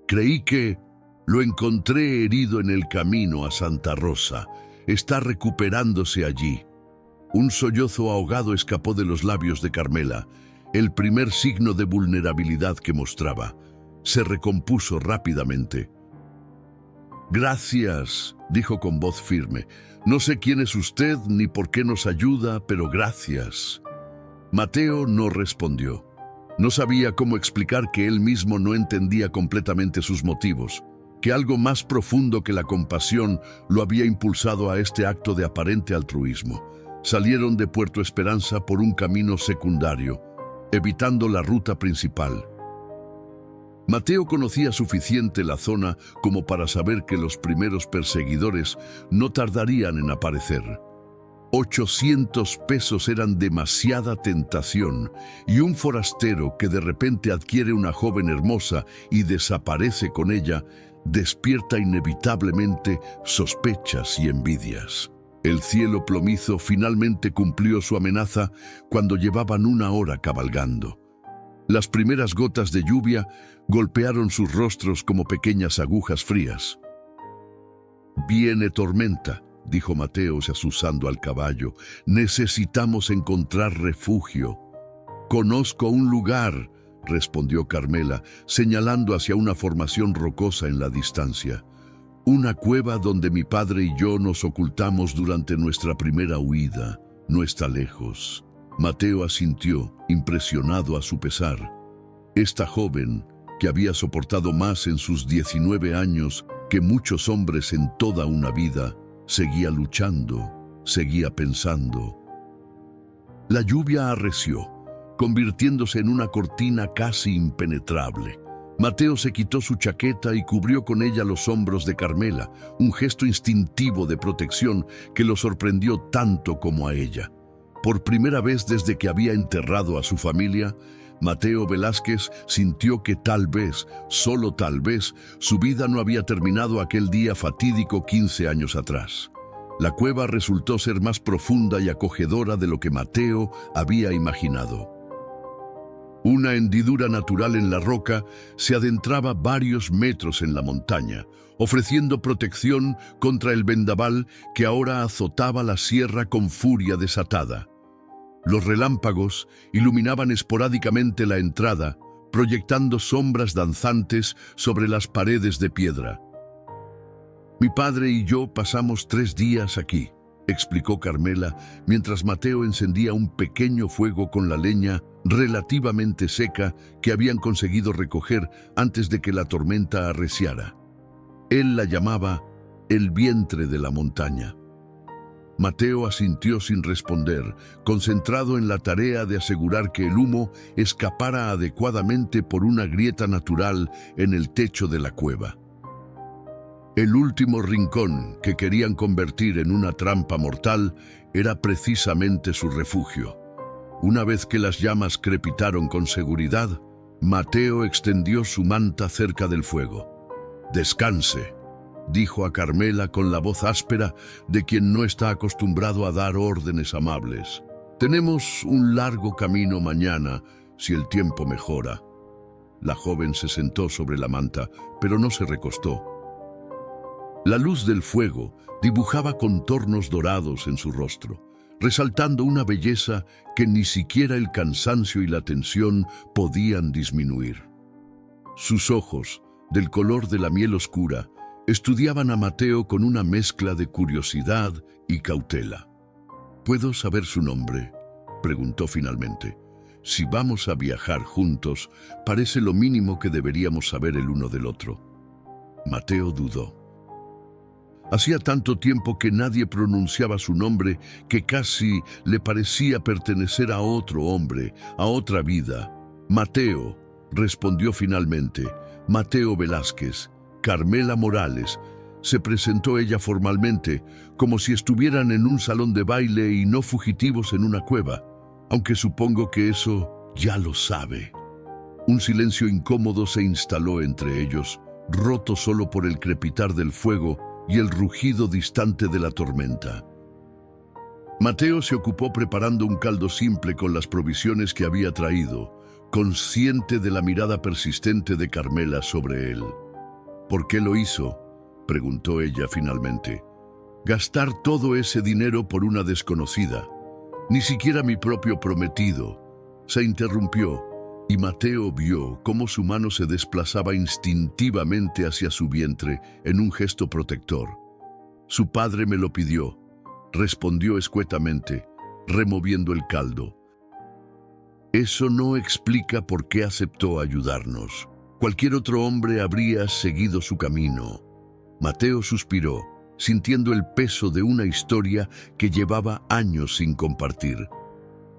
Creí que lo encontré herido en el camino a Santa Rosa. Está recuperándose allí. Un sollozo ahogado escapó de los labios de Carmela, el primer signo de vulnerabilidad que mostraba. Se recompuso rápidamente. «Gracias», dijo con voz firme. «No sé quién es usted ni por qué nos ayuda, pero gracias». Mateo no respondió. No sabía cómo explicar que él mismo no entendía completamente sus motivos, que algo más profundo que la compasión lo había impulsado a este acto de aparente altruismo. Salieron de Puerto Esperanza por un camino secundario, evitando la ruta principal. Mateo conocía suficiente la zona como para saber que los primeros perseguidores no tardarían en aparecer. 800 pesos eran demasiada tentación, y un forastero que de repente adquiere una joven hermosa y desaparece con ella, despierta inevitablemente sospechas y envidias. El cielo plomizo finalmente cumplió su amenaza cuando llevaban 1 hora cabalgando. Las primeras gotas de lluvia golpearon sus rostros como pequeñas agujas frías. «Viene tormenta», dijo Mateo azuzando al caballo. «Necesitamos encontrar refugio». «Conozco un lugar», respondió Carmela, señalando hacia una formación rocosa en la distancia. «Una cueva donde mi padre y yo nos ocultamos durante nuestra primera huida. No está lejos». Mateo asintió, impresionado a su pesar. Esta joven, que había soportado más en sus 19 años que muchos hombres en toda una vida, seguía luchando, seguía pensando. La lluvia arreció, convirtiéndose en una cortina casi impenetrable. Mateo se quitó su chaqueta y cubrió con ella los hombros de Carmela, un gesto instintivo de protección que lo sorprendió tanto como a ella. Por primera vez desde que había enterrado a su familia, Mateo Velázquez sintió que tal vez, solo tal vez, su vida no había terminado aquel día fatídico 15 años atrás. La cueva resultó ser más profunda y acogedora de lo que Mateo había imaginado. Una hendidura natural en la roca se adentraba varios metros en la montaña, ofreciendo protección contra el vendaval que ahora azotaba la sierra con furia desatada. Los relámpagos iluminaban esporádicamente la entrada, proyectando sombras danzantes sobre las paredes de piedra. «Mi padre y yo pasamos 3 días aquí», explicó Carmela, mientras Mateo encendía un pequeño fuego con la leña relativamente seca que habían conseguido recoger antes de que la tormenta arreciara. Él la llamaba el vientre de la montaña. Mateo asintió sin responder, concentrado en la tarea de asegurar que el humo escapara adecuadamente por una grieta natural en el techo de la cueva. El último rincón que querían convertir en una trampa mortal era precisamente su refugio. Una vez que las llamas crepitaron con seguridad, Mateo extendió su manta cerca del fuego. «Descanse», dijo a Carmela con la voz áspera de quien no está acostumbrado a dar órdenes amables. «Tenemos un largo camino mañana, si el tiempo mejora». La joven se sentó sobre la manta, pero no se recostó. La luz del fuego dibujaba contornos dorados en su rostro, resaltando una belleza que ni siquiera el cansancio y la tensión podían disminuir. Sus ojos, del color de la miel oscura, estudiaban a Mateo con una mezcla de curiosidad y cautela. «¿Puedo saber su nombre?», preguntó finalmente. «Si vamos a viajar juntos, parece lo mínimo que deberíamos saber el uno del otro». Mateo dudó. Hacía tanto tiempo que nadie pronunciaba su nombre que casi le parecía pertenecer a otro hombre, a otra vida. Mateo, respondió finalmente. Mateo Velázquez. Carmela Morales. Se presentó ella formalmente, como si estuvieran en un salón de baile y no fugitivos en una cueva, aunque supongo que eso ya lo sabe. Un silencio incómodo se instaló entre ellos, roto solo por el crepitar del fuego y el rugido distante de la tormenta. Mateo se ocupó preparando un caldo simple con las provisiones que había traído, consciente de la mirada persistente de Carmela sobre él. ¿Por qué lo hizo?, preguntó ella finalmente. Gastar todo ese dinero por una desconocida. Ni siquiera mi propio prometido. Se interrumpió, y Mateo vio cómo su mano se desplazaba instintivamente hacia su vientre en un gesto protector. Su padre me lo pidió, respondió escuetamente, removiendo el caldo. Eso no explica por qué aceptó ayudarnos. Cualquier otro hombre habría seguido su camino. Mateo suspiró, sintiendo el peso de una historia que llevaba años sin compartir.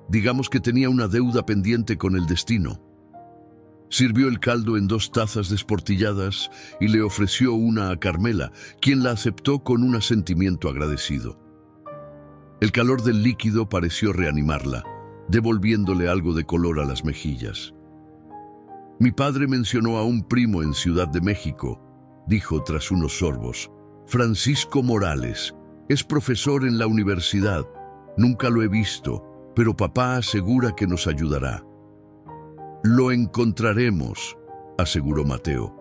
Digamos que tenía una deuda pendiente con el destino. Sirvió el caldo en 2 tazas desportilladas y le ofreció una a Carmela, quien la aceptó con un asentimiento agradecido. El calor del líquido pareció reanimarla, devolviéndole algo de color a las mejillas. Mi padre mencionó a un primo en Ciudad de México, dijo tras unos sorbos. Francisco Morales. Es profesor en la universidad. Nunca lo he visto, pero papá asegura que nos ayudará. Lo encontraremos, aseguró Mateo,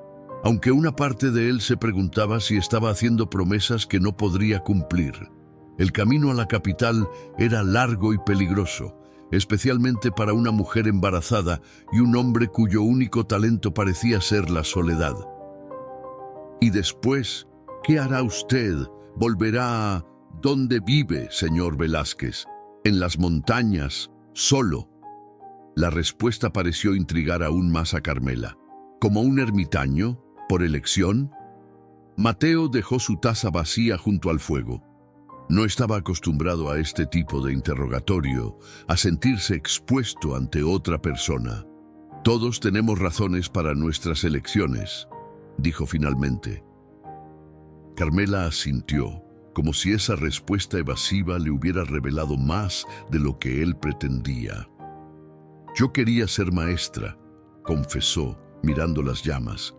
aunque una parte de él se preguntaba si estaba haciendo promesas que no podría cumplir. El camino a la capital era largo y peligroso, especialmente para una mujer embarazada y un hombre cuyo único talento parecía ser la soledad. Y después, ¿qué hará usted? ¿Volverá a donde vive, señor Velázquez? ¿En las montañas, solo? La respuesta pareció intrigar aún más a Carmela. ¿Como un ermitaño? ¿Por elección? Mateo dejó su taza vacía junto al fuego. No estaba acostumbrado a este tipo de interrogatorio, a sentirse expuesto ante otra persona. Todos tenemos razones para nuestras elecciones, dijo finalmente. Carmela asintió, como si esa respuesta evasiva le hubiera revelado más de lo que él pretendía. Yo quería ser maestra, confesó, mirando las llamas,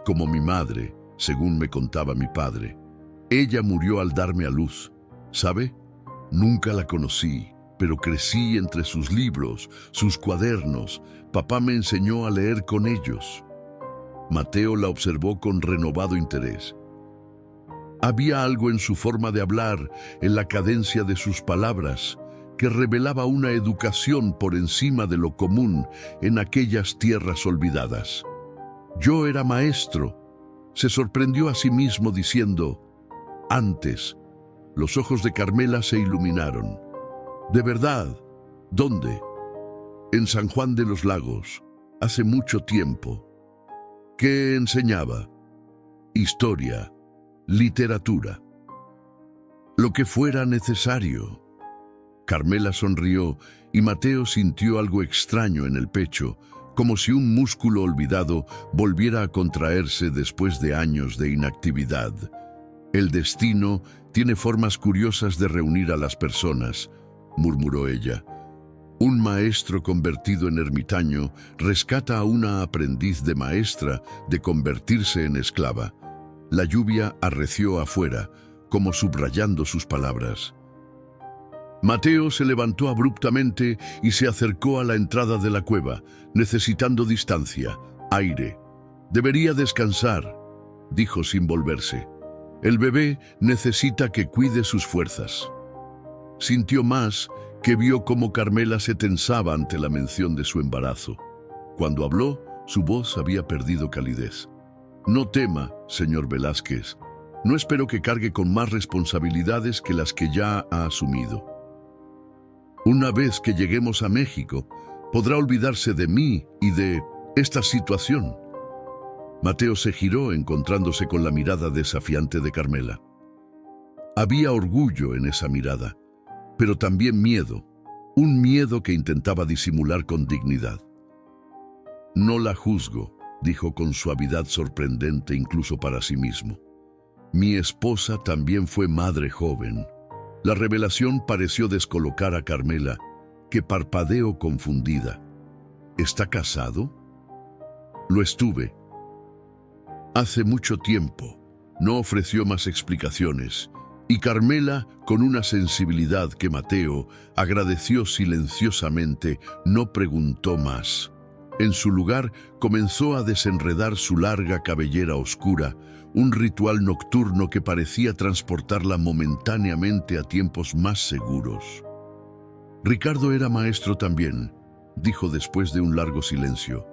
como mi madre, según me contaba mi padre. Ella murió al darme a luz. ¿Sabe? Nunca la conocí, pero crecí entre sus libros, sus cuadernos. Papá me enseñó a leer con ellos. Mateo la observó con renovado interés. Había algo en su forma de hablar, en la cadencia de sus palabras, que revelaba una educación por encima de lo común en aquellas tierras olvidadas. Yo era maestro. Se sorprendió a sí mismo diciendo, antes. Los ojos de Carmela se iluminaron. ¿De verdad? ¿Dónde? En San Juan de los Lagos, hace mucho tiempo. ¿Qué enseñaba? Historia, literatura. Lo que fuera necesario. Carmela sonrió y Mateo sintió algo extraño en el pecho, como si un músculo olvidado volviera a contraerse después de años de inactividad. El destino tiene formas curiosas de reunir a las personas, murmuró ella. Un maestro convertido en ermitaño rescata a una aprendiz de maestra de convertirse en esclava. La lluvia arreció afuera, como subrayando sus palabras. Mateo se levantó abruptamente y se acercó a la entrada de la cueva, necesitando distancia, aire. Debería descansar, dijo sin volverse. El bebé necesita que cuide sus fuerzas. Sintió más que vio cómo Carmela se tensaba ante la mención de su embarazo. Cuando habló, su voz había perdido calidez. No tema, señor Velázquez. No espero que cargue con más responsabilidades que las que ya ha asumido. Una vez que lleguemos a México, podrá olvidarse de mí y de esta situación. Mateo se giró encontrándose con la mirada desafiante de Carmela. Había orgullo en esa mirada, pero también miedo, un miedo que intentaba disimular con dignidad. «No la juzgo», dijo con suavidad sorprendente incluso para sí mismo. «Mi esposa también fue madre joven». La revelación pareció descolocar a Carmela, que parpadeó confundida. «¿Está casado?» «Lo estuve». «Hace mucho tiempo». No ofreció más explicaciones, y Carmela, con una sensibilidad que Mateo agradeció silenciosamente, no preguntó más. En su lugar, comenzó a desenredar su larga cabellera oscura, un ritual nocturno que parecía transportarla momentáneamente a tiempos más seguros. «Ricardo era maestro también», dijo después de un largo silencio.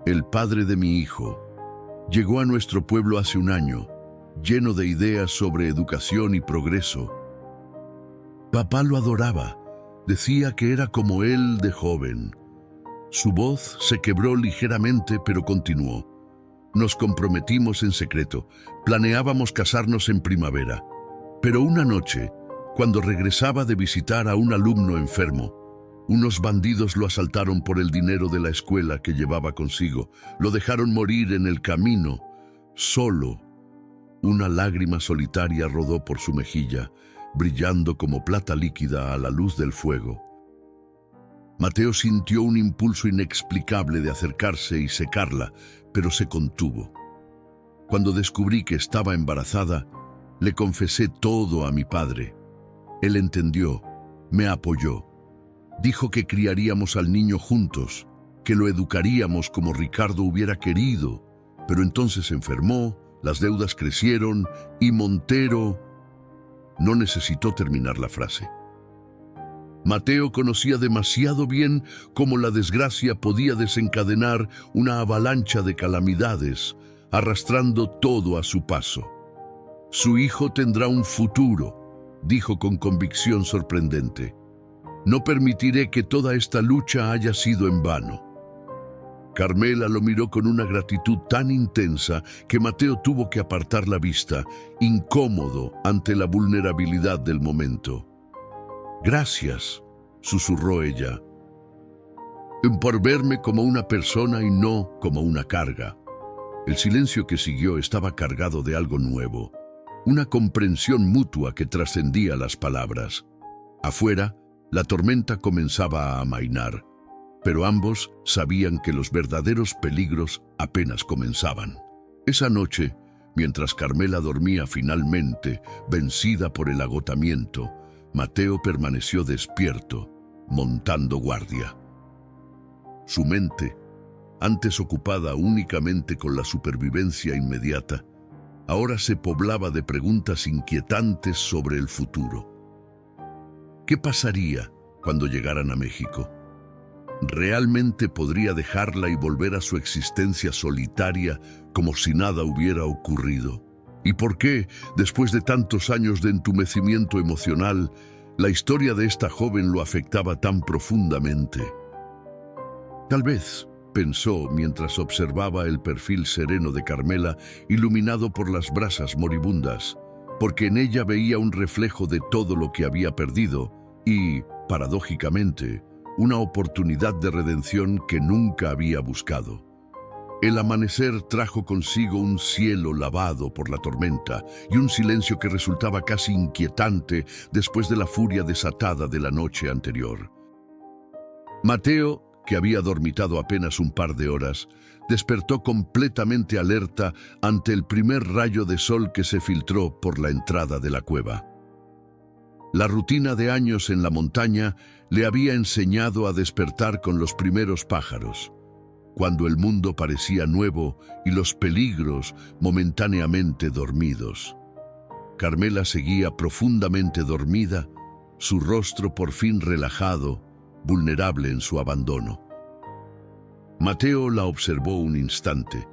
«El padre de mi hijo. Llegó a nuestro pueblo hace un año, lleno de ideas sobre educación y progreso. Papá lo adoraba, decía que era como él de joven». Su voz se quebró ligeramente, pero continuó. «Nos comprometimos en secreto, planeábamos casarnos en primavera. Pero una noche, cuando regresaba de visitar a un alumno enfermo, unos bandidos lo asaltaron por el dinero de la escuela que llevaba consigo. Lo dejaron morir en el camino, solo». Una lágrima solitaria rodó por su mejilla, brillando como plata líquida a la luz del fuego. Mateo sintió un impulso inexplicable de acercarse y secarla, pero se contuvo. «Cuando descubrí que estaba embarazada, le confesé todo a mi padre. Él entendió, me apoyó. Dijo que criaríamos al niño juntos, que lo educaríamos como Ricardo hubiera querido, pero entonces enfermó, las deudas crecieron y Montero...» No necesitó terminar la frase. Mateo conocía demasiado bien cómo la desgracia podía desencadenar una avalancha de calamidades, arrastrando todo a su paso. «Su hijo tendrá un futuro», dijo con convicción sorprendente. «No permitiré que toda esta lucha haya sido en vano». Carmela lo miró con una gratitud tan intensa que Mateo tuvo que apartar la vista, incómodo ante la vulnerabilidad del momento. «Gracias», susurró ella, «por verme como una persona y no como una carga». El silencio que siguió estaba cargado de algo nuevo, una comprensión mutua que trascendía las palabras. Afuera, la tormenta comenzaba a amainar, pero ambos sabían que los verdaderos peligros apenas comenzaban. Esa noche, mientras Carmela dormía finalmente, vencida por el agotamiento, Mateo permaneció despierto, montando guardia. Su mente, antes ocupada únicamente con la supervivencia inmediata, ahora se poblaba de preguntas inquietantes sobre el futuro. ¿Qué pasaría cuando llegaran a México? ¿Realmente podría dejarla y volver a su existencia solitaria como si nada hubiera ocurrido? ¿Y por qué, después de tantos años de entumecimiento emocional, la historia de esta joven lo afectaba tan profundamente? Tal vez, pensó mientras observaba el perfil sereno de Carmela iluminado por las brasas moribundas, porque en ella veía un reflejo de todo lo que había perdido y, paradójicamente, una oportunidad de redención que nunca había buscado. El amanecer trajo consigo un cielo lavado por la tormenta y un silencio que resultaba casi inquietante después de la furia desatada de la noche anterior. Mateo, que había dormitado apenas un par de horas, despertó completamente alerta ante el primer rayo de sol que se filtró por la entrada de la cueva. La rutina de años en la montaña le había enseñado a despertar con los primeros pájaros, cuando el mundo parecía nuevo y los peligros momentáneamente dormidos. Carmela seguía profundamente dormida, su rostro por fin relajado, vulnerable en su abandono. Mateo la observó un instante,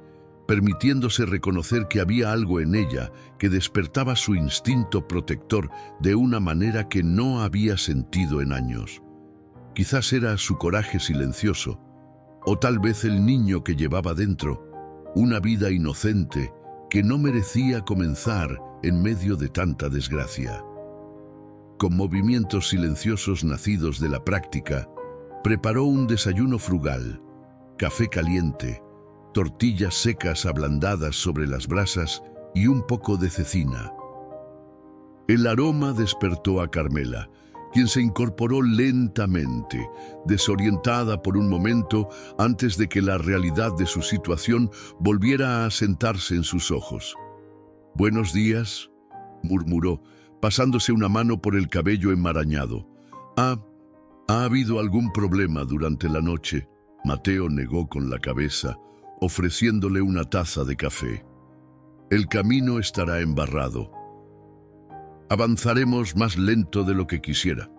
permitiéndose reconocer que había algo en ella que despertaba su instinto protector de una manera que no había sentido en años. Quizás era su coraje silencioso, o tal vez el niño que llevaba dentro, una vida inocente que no merecía comenzar en medio de tanta desgracia. Con movimientos silenciosos nacidos de la práctica, preparó un desayuno frugal, café caliente, tortillas secas ablandadas sobre las brasas y un poco de cecina. El aroma despertó a Carmela, quien se incorporó lentamente, desorientada por un momento antes de que la realidad de su situación volviera a asentarse en sus ojos. «Buenos días», murmuró, pasándose una mano por el cabello enmarañado. ¿Ha habido algún problema durante la noche?» Mateo negó con la cabeza, ofreciéndole una taza de café. «El camino estará embarrado. Avanzaremos más lento de lo que quisiera».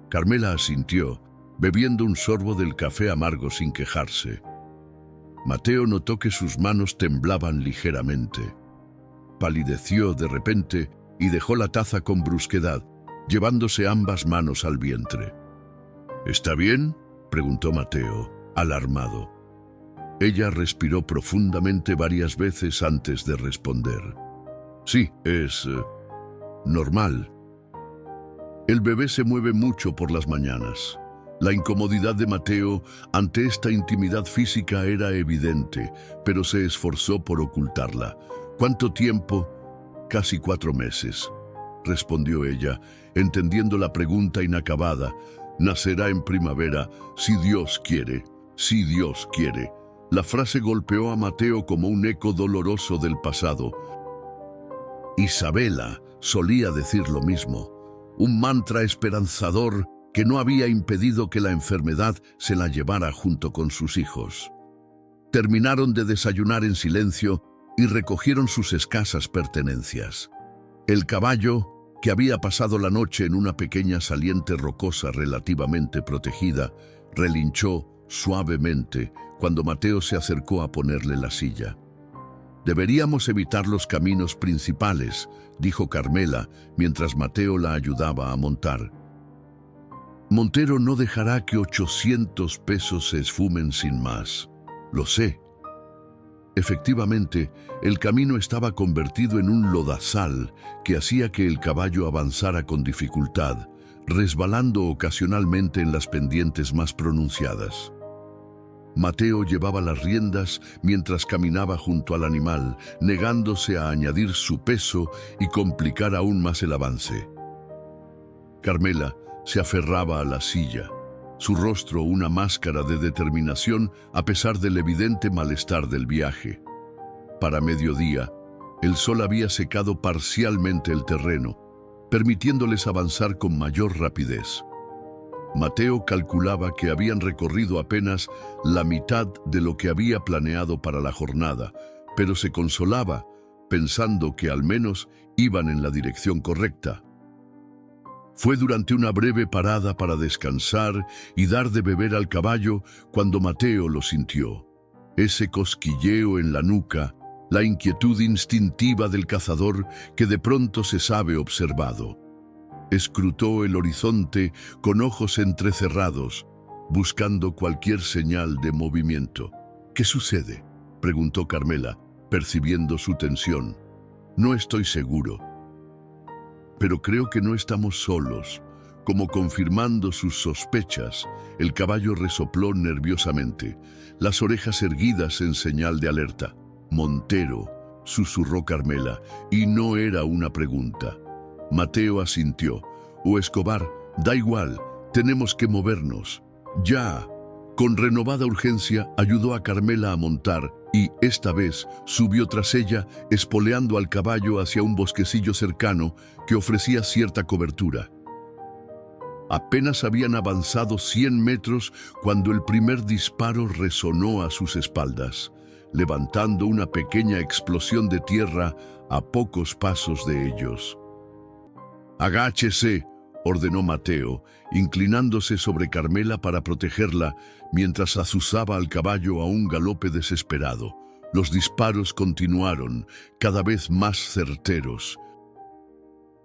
Carmela asintió, bebiendo un sorbo del café amargo sin quejarse. Mateo notó que sus manos temblaban ligeramente. Palideció de repente y dejó la taza con brusquedad, llevándose ambas manos al vientre. «¿Está bien?», preguntó Mateo, alarmado. Ella respiró profundamente varias veces antes de responder. «Sí, es normal. El bebé se mueve mucho por las mañanas». La incomodidad de Mateo ante esta intimidad física era evidente, pero se esforzó por ocultarla. «¿Cuánto tiempo?» «Casi 4 meses», respondió ella, entendiendo la pregunta inacabada. «Nacerá en primavera, si Dios quiere, si Dios quiere». La frase golpeó a Mateo como un eco doloroso del pasado. Isabela solía decir lo mismo, un mantra esperanzador que no había impedido que la enfermedad se la llevara junto con sus hijos. Terminaron de desayunar en silencio y recogieron sus escasas pertenencias. El caballo, que había pasado la noche en una pequeña saliente rocosa relativamente protegida, relinchó suavemente cuando Mateo se acercó a ponerle la silla. «Deberíamos evitar los caminos principales», dijo Carmela, mientras Mateo la ayudaba a montar. «Montero no dejará que 800 pesos se esfumen sin más. Lo sé». Efectivamente, el camino estaba convertido en un lodazal que hacía que el caballo avanzara con dificultad, resbalando ocasionalmente en las pendientes más pronunciadas. Mateo llevaba las riendas mientras caminaba junto al animal, negándose a añadir su peso y complicar aún más el avance. Carmela se aferraba a la silla, su rostro una máscara de determinación a pesar del evidente malestar del viaje. Para mediodía, el sol había secado parcialmente el terreno, permitiéndoles avanzar con mayor rapidez. Mateo calculaba que habían recorrido apenas la mitad de lo que había planeado para la jornada, pero se consolaba pensando que al menos iban en la dirección correcta. Fue durante una breve parada para descansar y dar de beber al caballo cuando Mateo lo sintió. Ese cosquilleo en la nuca, la inquietud instintiva del cazador que de pronto se sabe observado. Escrutó el horizonte con ojos entrecerrados, buscando cualquier señal de movimiento. «¿Qué sucede?», preguntó Carmela, percibiendo su tensión. «No estoy seguro, pero creo que no estamos solos». Como confirmando sus sospechas, el caballo resopló nerviosamente, las orejas erguidas en señal de alerta. «Montero», susurró Carmela, y no era una pregunta. Mateo asintió. «O Escobar, da igual, tenemos que movernos. ¡Ya!». Con renovada urgencia ayudó a Carmela a montar y, esta vez, subió tras ella, espoleando al caballo hacia un bosquecillo cercano que ofrecía cierta cobertura. Apenas habían avanzado 100 metros cuando el primer disparo resonó a sus espaldas, levantando una pequeña explosión de tierra a pocos pasos de ellos. «Agáchese», ordenó Mateo, inclinándose sobre Carmela para protegerla mientras azuzaba al caballo a un galope desesperado. Los disparos continuaron, cada vez más certeros.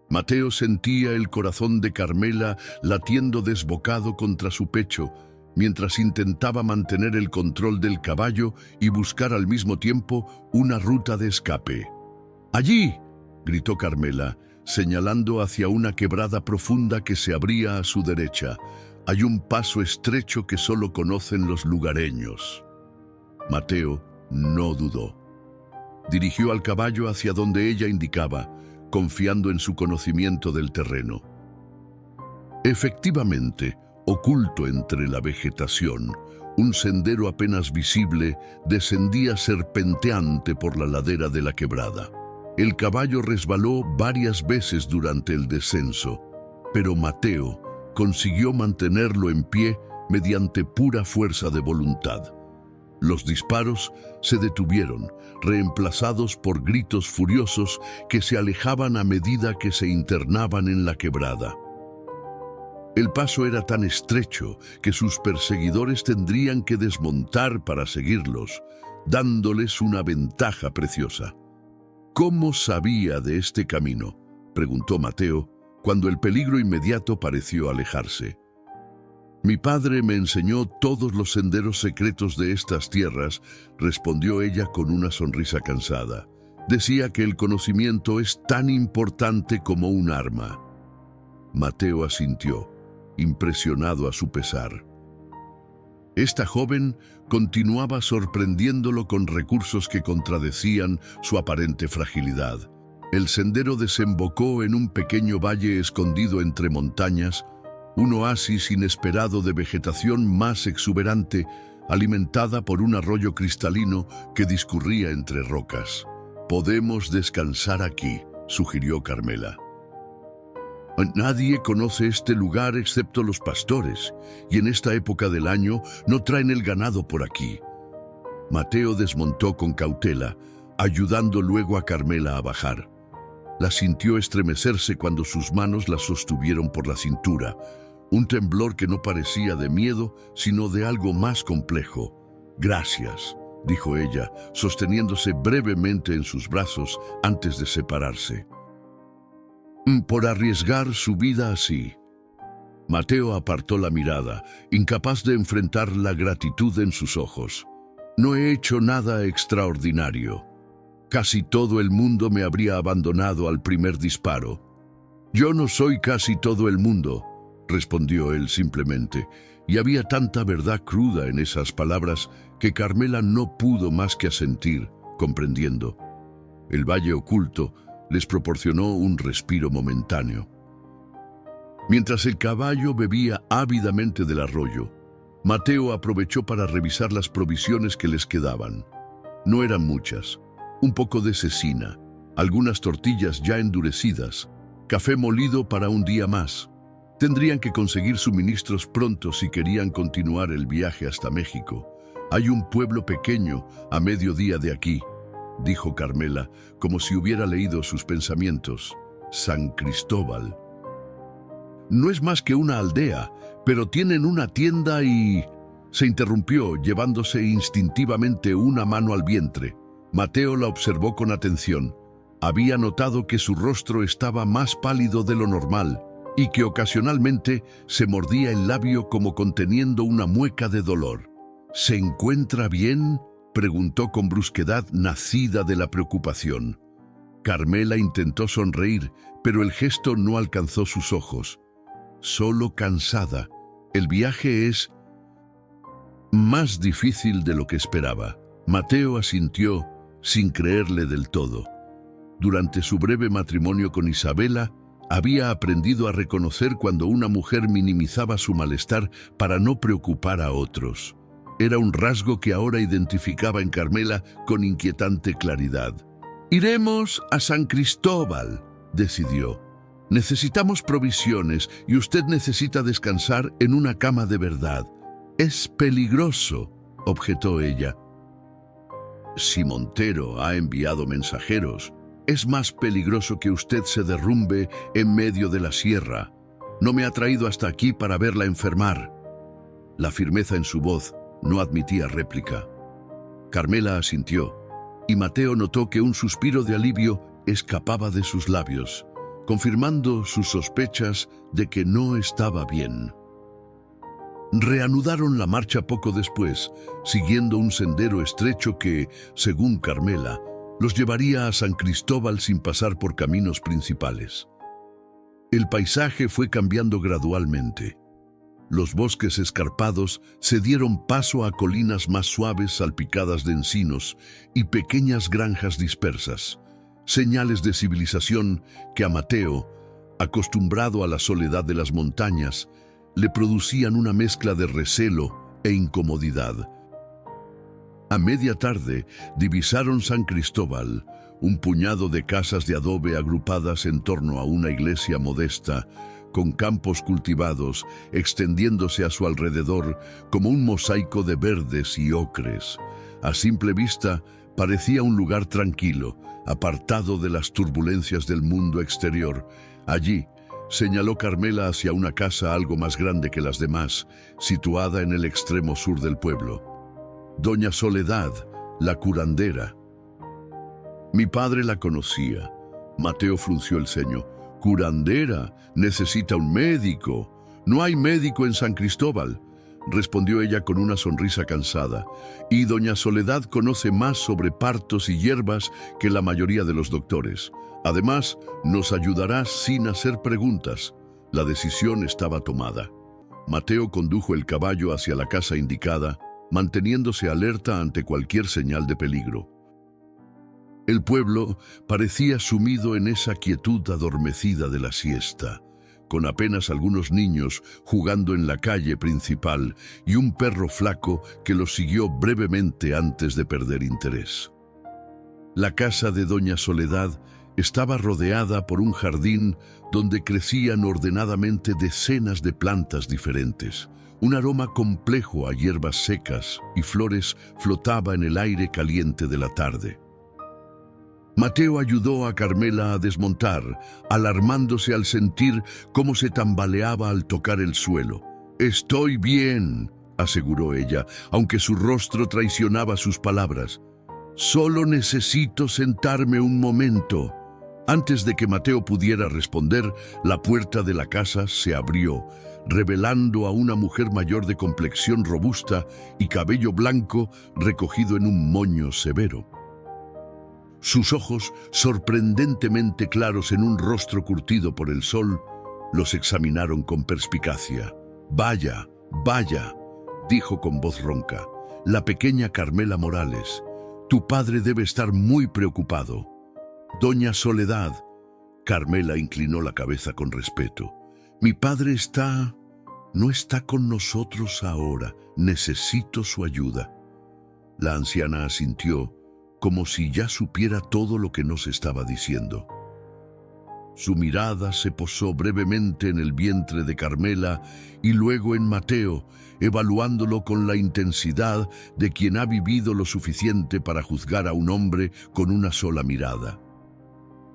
Mateo sentía el corazón de Carmela latiendo desbocado contra su pecho, mientras intentaba mantener el control del caballo y buscar al mismo tiempo una ruta de escape. ¡Allí!, gritó Carmela, señalando hacia una quebrada profunda que se abría a su derecha. Hay un paso estrecho que solo conocen los lugareños. Mateo no dudó. Dirigió al caballo hacia donde ella indicaba, confiando en su conocimiento del terreno. Efectivamente, oculto entre la vegetación, un sendero apenas visible descendía serpenteante por la ladera de la quebrada. El caballo resbaló varias veces durante el descenso, pero Mateo consiguió mantenerlo en pie mediante pura fuerza de voluntad. Los disparos se detuvieron, reemplazados por gritos furiosos que se alejaban a medida que se internaban en la quebrada. El paso era tan estrecho que sus perseguidores tendrían que desmontar para seguirlos, dándoles una ventaja preciosa. ¿Cómo sabía de este camino?, preguntó Mateo, cuando el peligro inmediato pareció alejarse. «Mi padre me enseñó todos los senderos secretos de estas tierras», respondió ella con una sonrisa cansada. «Decía que el conocimiento es tan importante como un arma». Mateo asintió, impresionado a su pesar. Esta joven continuaba sorprendiéndolo con recursos que contradecían su aparente fragilidad. El sendero desembocó en un pequeño valle escondido entre montañas, un oasis inesperado de vegetación más exuberante, alimentada por un arroyo cristalino que discurría entre rocas. «Podemos descansar aquí», sugirió Carmela. «Nadie conoce este lugar excepto los pastores, y en esta época del año no traen el ganado por aquí». Mateo desmontó con cautela, ayudando luego a Carmela a bajar. La sintió estremecerse cuando sus manos la sostuvieron por la cintura, un temblor que no parecía de miedo, sino de algo más complejo. «Gracias», dijo ella, sosteniéndose brevemente en sus brazos antes de separarse. «Por arriesgar su vida así». Mateo apartó la mirada, incapaz de enfrentar la gratitud en sus ojos. «No he hecho nada extraordinario. Casi todo el mundo me habría abandonado al primer disparo». «Yo no soy casi todo el mundo», respondió él simplemente, y había tanta verdad cruda en esas palabras que Carmela no pudo más que asentir, comprendiendo. El valle oculto les proporcionó un respiro momentáneo. Mientras el caballo bebía ávidamente del arroyo, Mateo aprovechó para revisar las provisiones que les quedaban. No eran muchas: un poco de cecina, algunas tortillas ya endurecidas, café molido para un día más. Tendrían que conseguir suministros pronto si querían continuar el viaje hasta México. «Hay un pueblo pequeño a mediodía de aquí», dijo Carmela, como si hubiera leído sus pensamientos. «San Cristóbal. No es más que una aldea, pero tienen una tienda y...». Se interrumpió, llevándose instintivamente una mano al vientre. Mateo la observó con atención. Había notado que su rostro estaba más pálido de lo normal y que ocasionalmente se mordía el labio como conteniendo una mueca de dolor. «¿Se encuentra bien?», preguntó con brusquedad nacida de la preocupación. Carmela intentó sonreír, pero el gesto no alcanzó sus ojos. «Solo cansada. El viaje es más difícil de lo que esperaba». Mateo asintió, sin creerle del todo. Durante su breve matrimonio con Isabela, había aprendido a reconocer cuando una mujer minimizaba su malestar para no preocupar a otros. Era un rasgo que ahora identificaba en Carmela con inquietante claridad. «Iremos a San Cristóbal», decidió. «Necesitamos provisiones y usted necesita descansar en una cama de verdad». «Es peligroso», objetó ella. «Si Montero ha enviado mensajeros, es más peligroso que usted se derrumbe en medio de la sierra. No me ha traído hasta aquí para verla enfermar». La firmeza en su voz no admitía réplica. Carmela asintió, y Mateo notó que un suspiro de alivio escapaba de sus labios, confirmando sus sospechas de que no estaba bien. Reanudaron la marcha poco después, siguiendo un sendero estrecho que, según Carmela, los llevaría a San Cristóbal sin pasar por caminos principales. El paisaje fue cambiando gradualmente. Los bosques escarpados se dieron paso a colinas más suaves salpicadas de encinos y pequeñas granjas dispersas, señales de civilización que a Mateo, acostumbrado a la soledad de las montañas, le producían una mezcla de recelo e incomodidad. A media tarde divisaron San Cristóbal, un puñado de casas de adobe agrupadas en torno a una iglesia modesta, con campos cultivados extendiéndose a su alrededor como un mosaico de verdes y ocres. A simple vista, parecía un lugar tranquilo, apartado de las turbulencias del mundo exterior. Allí, señaló Carmela hacia una casa algo más grande que las demás, situada en el extremo sur del pueblo. Doña Soledad, la curandera. Mi padre la conocía. Mateo frunció el ceño. «Curandera, necesita un médico. No hay médico en San Cristóbal», respondió ella con una sonrisa cansada. «Y doña Soledad conoce más sobre partos y hierbas que la mayoría de los doctores. Además, nos ayudará sin hacer preguntas». La decisión estaba tomada. Mateo condujo el caballo hacia la casa indicada, manteniéndose alerta ante cualquier señal de peligro. El pueblo parecía sumido en esa quietud adormecida de la siesta, con apenas algunos niños jugando en la calle principal y un perro flaco que los siguió brevemente antes de perder interés. La casa de doña Soledad estaba rodeada por un jardín donde crecían ordenadamente decenas de plantas diferentes. Un aroma complejo a hierbas secas y flores flotaba en el aire caliente de la tarde. Mateo ayudó a Carmela a desmontar, alarmándose al sentir cómo se tambaleaba al tocar el suelo. «Estoy bien», aseguró ella, aunque su rostro traicionaba sus palabras. «Solo necesito sentarme un momento». Antes de que Mateo pudiera responder, la puerta de la casa se abrió, revelando a una mujer mayor de complexión robusta y cabello blanco recogido en un moño severo. Sus ojos, sorprendentemente claros en un rostro curtido por el sol, los examinaron con perspicacia. «Vaya, vaya», dijo con voz ronca, «la pequeña Carmela Morales. Tu padre debe estar muy preocupado». «Doña Soledad», Carmela inclinó la cabeza con respeto. «Mi padre no está con nosotros ahora. Necesito su ayuda». La anciana asintió, como si ya supiera todo lo que nos estaba diciendo. Su mirada se posó brevemente en el vientre de Carmela y luego en Mateo, evaluándolo con la intensidad de quien ha vivido lo suficiente para juzgar a un hombre con una sola mirada.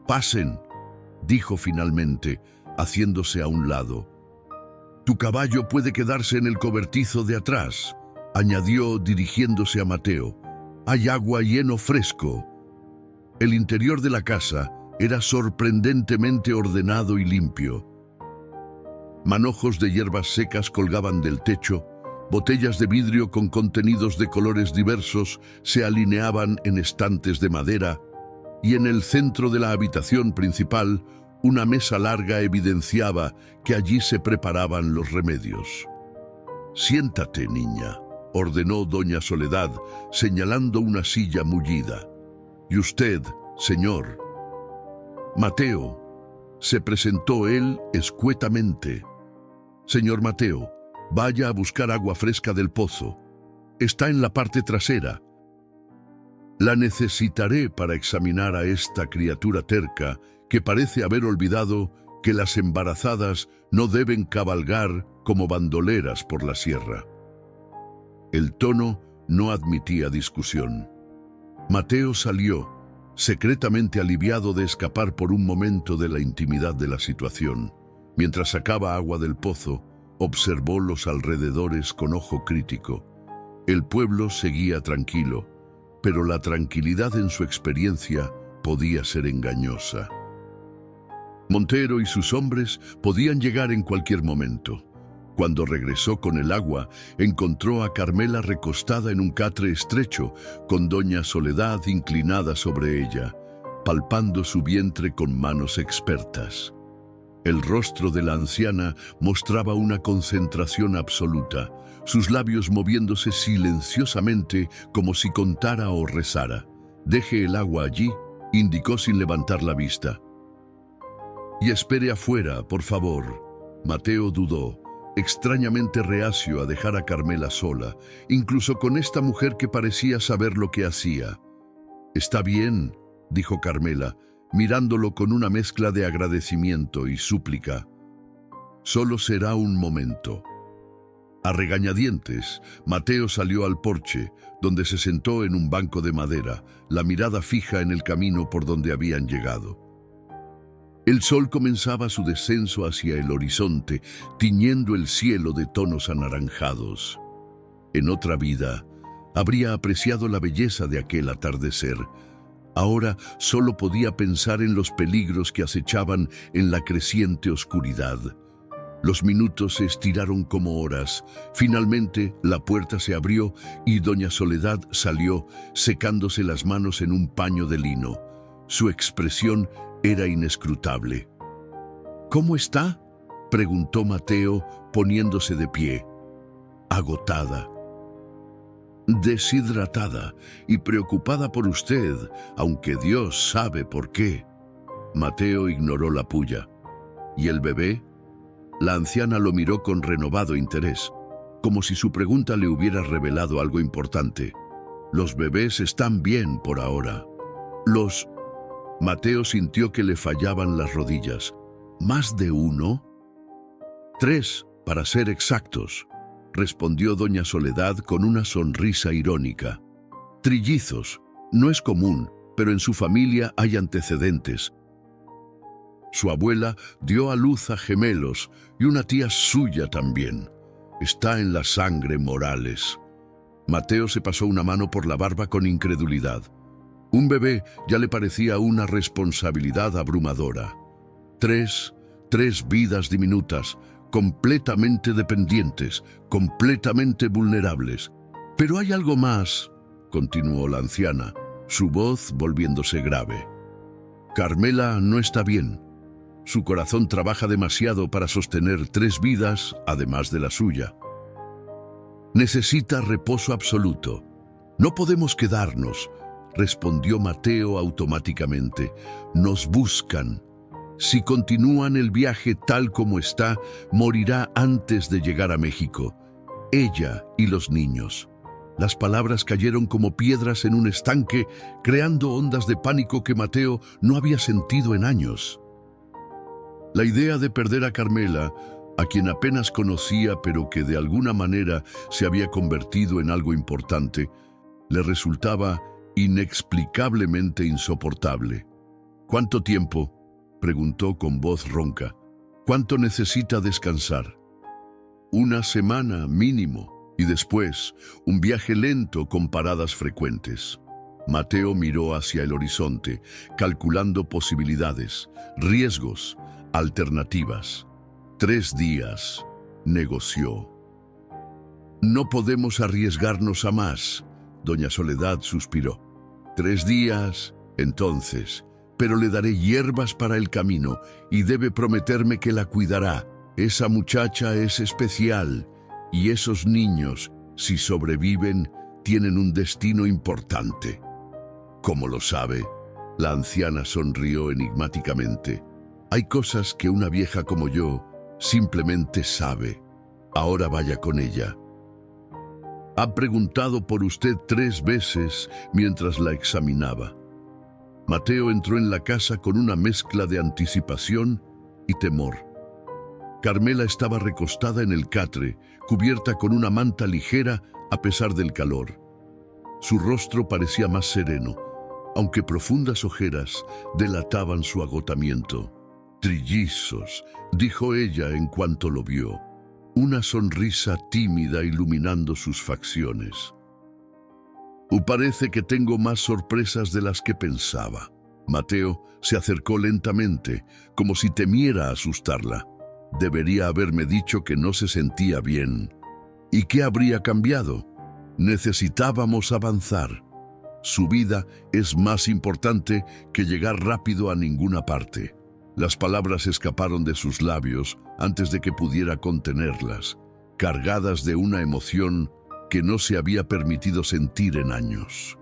«Pasen», dijo finalmente, haciéndose a un lado. «Tu caballo puede quedarse en el cobertizo de atrás», añadió dirigiéndose a Mateo. «Hay agua y heno fresco». El interior de la casa era sorprendentemente ordenado y limpio. Manojos de hierbas secas colgaban del techo, botellas de vidrio con contenidos de colores diversos se alineaban en estantes de madera, y en el centro de la habitación principal, una mesa larga evidenciaba que allí se preparaban los remedios. «Siéntate, niña», ordenó doña Soledad, señalando una silla mullida. «Y usted, señor». «Mateo», se presentó él escuetamente. «Señor Mateo, vaya a buscar agua fresca del pozo. Está en la parte trasera. La necesitaré para examinar a esta criatura terca que parece haber olvidado que las embarazadas no deben cabalgar como bandoleras por la sierra». El tono no admitía discusión. Mateo salió, secretamente aliviado de escapar por un momento de la intimidad de la situación. Mientras sacaba agua del pozo, observó los alrededores con ojo crítico. El pueblo seguía tranquilo, pero la tranquilidad en su experiencia podía ser engañosa. Montero y sus hombres podían llegar en cualquier momento. Cuando regresó con el agua, encontró a Carmela recostada en un catre estrecho, con doña Soledad inclinada sobre ella, palpando su vientre con manos expertas. El rostro de la anciana mostraba una concentración absoluta, sus labios moviéndose silenciosamente como si contara o rezara. «Deje el agua allí», indicó sin levantar la vista. «Y espere afuera, por favor». Mateo dudó, extrañamente reacio a dejar a Carmela sola, incluso con esta mujer que parecía saber lo que hacía. «Está bien», dijo Carmela, mirándolo con una mezcla de agradecimiento y súplica. «Solo será un momento». A regañadientes, Mateo salió al porche, donde se sentó en un banco de madera, la mirada fija en el camino por donde habían llegado. El sol comenzaba su descenso hacia el horizonte, tiñendo el cielo de tonos anaranjados. En otra vida, habría apreciado la belleza de aquel atardecer. Ahora solo podía pensar en los peligros que acechaban en la creciente oscuridad. Los minutos se estiraron como horas. Finalmente, la puerta se abrió y doña Soledad salió, secándose las manos en un paño de lino. Su expresión era inescrutable. «¿Cómo está?», preguntó Mateo, poniéndose de pie. «Agotada, deshidratada y preocupada por usted, aunque Dios sabe por qué». Mateo ignoró la pulla. «¿Y el bebé?». La anciana lo miró con renovado interés, como si su pregunta le hubiera revelado algo importante. «Los bebés están bien por ahora». Mateo sintió que le fallaban las rodillas. «¿Más de uno?». «3, para ser exactos», respondió doña Soledad con una sonrisa irónica. «Trillizos. No es común, pero en su familia hay antecedentes. Su abuela dio a luz a gemelos y una tía suya también. Está en la sangre, Morales». Mateo se pasó una mano por la barba con incredulidad. Un bebé ya le parecía una responsabilidad abrumadora. Tres vidas diminutas, completamente dependientes, completamente vulnerables. «Pero hay algo más», continuó la anciana, su voz volviéndose grave. «Carmela no está bien. Su corazón trabaja demasiado para sostener 3 vidas, además de la suya. Necesita reposo absoluto. No podemos quedarnos», respondió Mateo automáticamente. «Nos buscan. Si continúan el viaje tal como está, morirá antes de llegar a México. Ella y los niños». Las palabras cayeron como piedras en un estanque, creando ondas de pánico que Mateo no había sentido en años. La idea de perder a Carmela, a quien apenas conocía pero que de alguna manera se había convertido en algo importante, le resultaba inexplicablemente insoportable. «¿Cuánto tiempo?», preguntó con voz ronca. «¿Cuánto necesita descansar?». «1 semana mínimo, y después un viaje lento con paradas frecuentes». Mateo miró hacia el horizonte, calculando posibilidades, riesgos, alternativas. 3 días, negoció. «No podemos arriesgarnos a más», doña Soledad suspiró. 3 días, entonces, pero le daré hierbas para el camino y debe prometerme que la cuidará. Esa muchacha es especial y esos niños, si sobreviven, tienen un destino importante». «¿Cómo lo sabe?». La anciana sonrió enigmáticamente. «Hay cosas que una vieja como yo simplemente sabe. Ahora vaya con ella». «Ha preguntado por usted 3 veces mientras la examinaba». Mateo entró en la casa con una mezcla de anticipación y temor. Carmela estaba recostada en el catre, cubierta con una manta ligera a pesar del calor. Su rostro parecía más sereno, aunque profundas ojeras delataban su agotamiento. «Trillizos», dijo ella en cuanto lo vio, una sonrisa tímida iluminando sus facciones. «Parece que tengo más sorpresas de las que pensaba». Mateo se acercó lentamente, como si temiera asustarla. Debería haberme dicho que no se sentía bien. ¿Y qué habría cambiado? Necesitábamos avanzar. Su vida es más importante que llegar rápido a ninguna parte. Las palabras escaparon de sus labios antes de que pudiera contenerlas, cargadas de una emoción que no se había permitido sentir en años.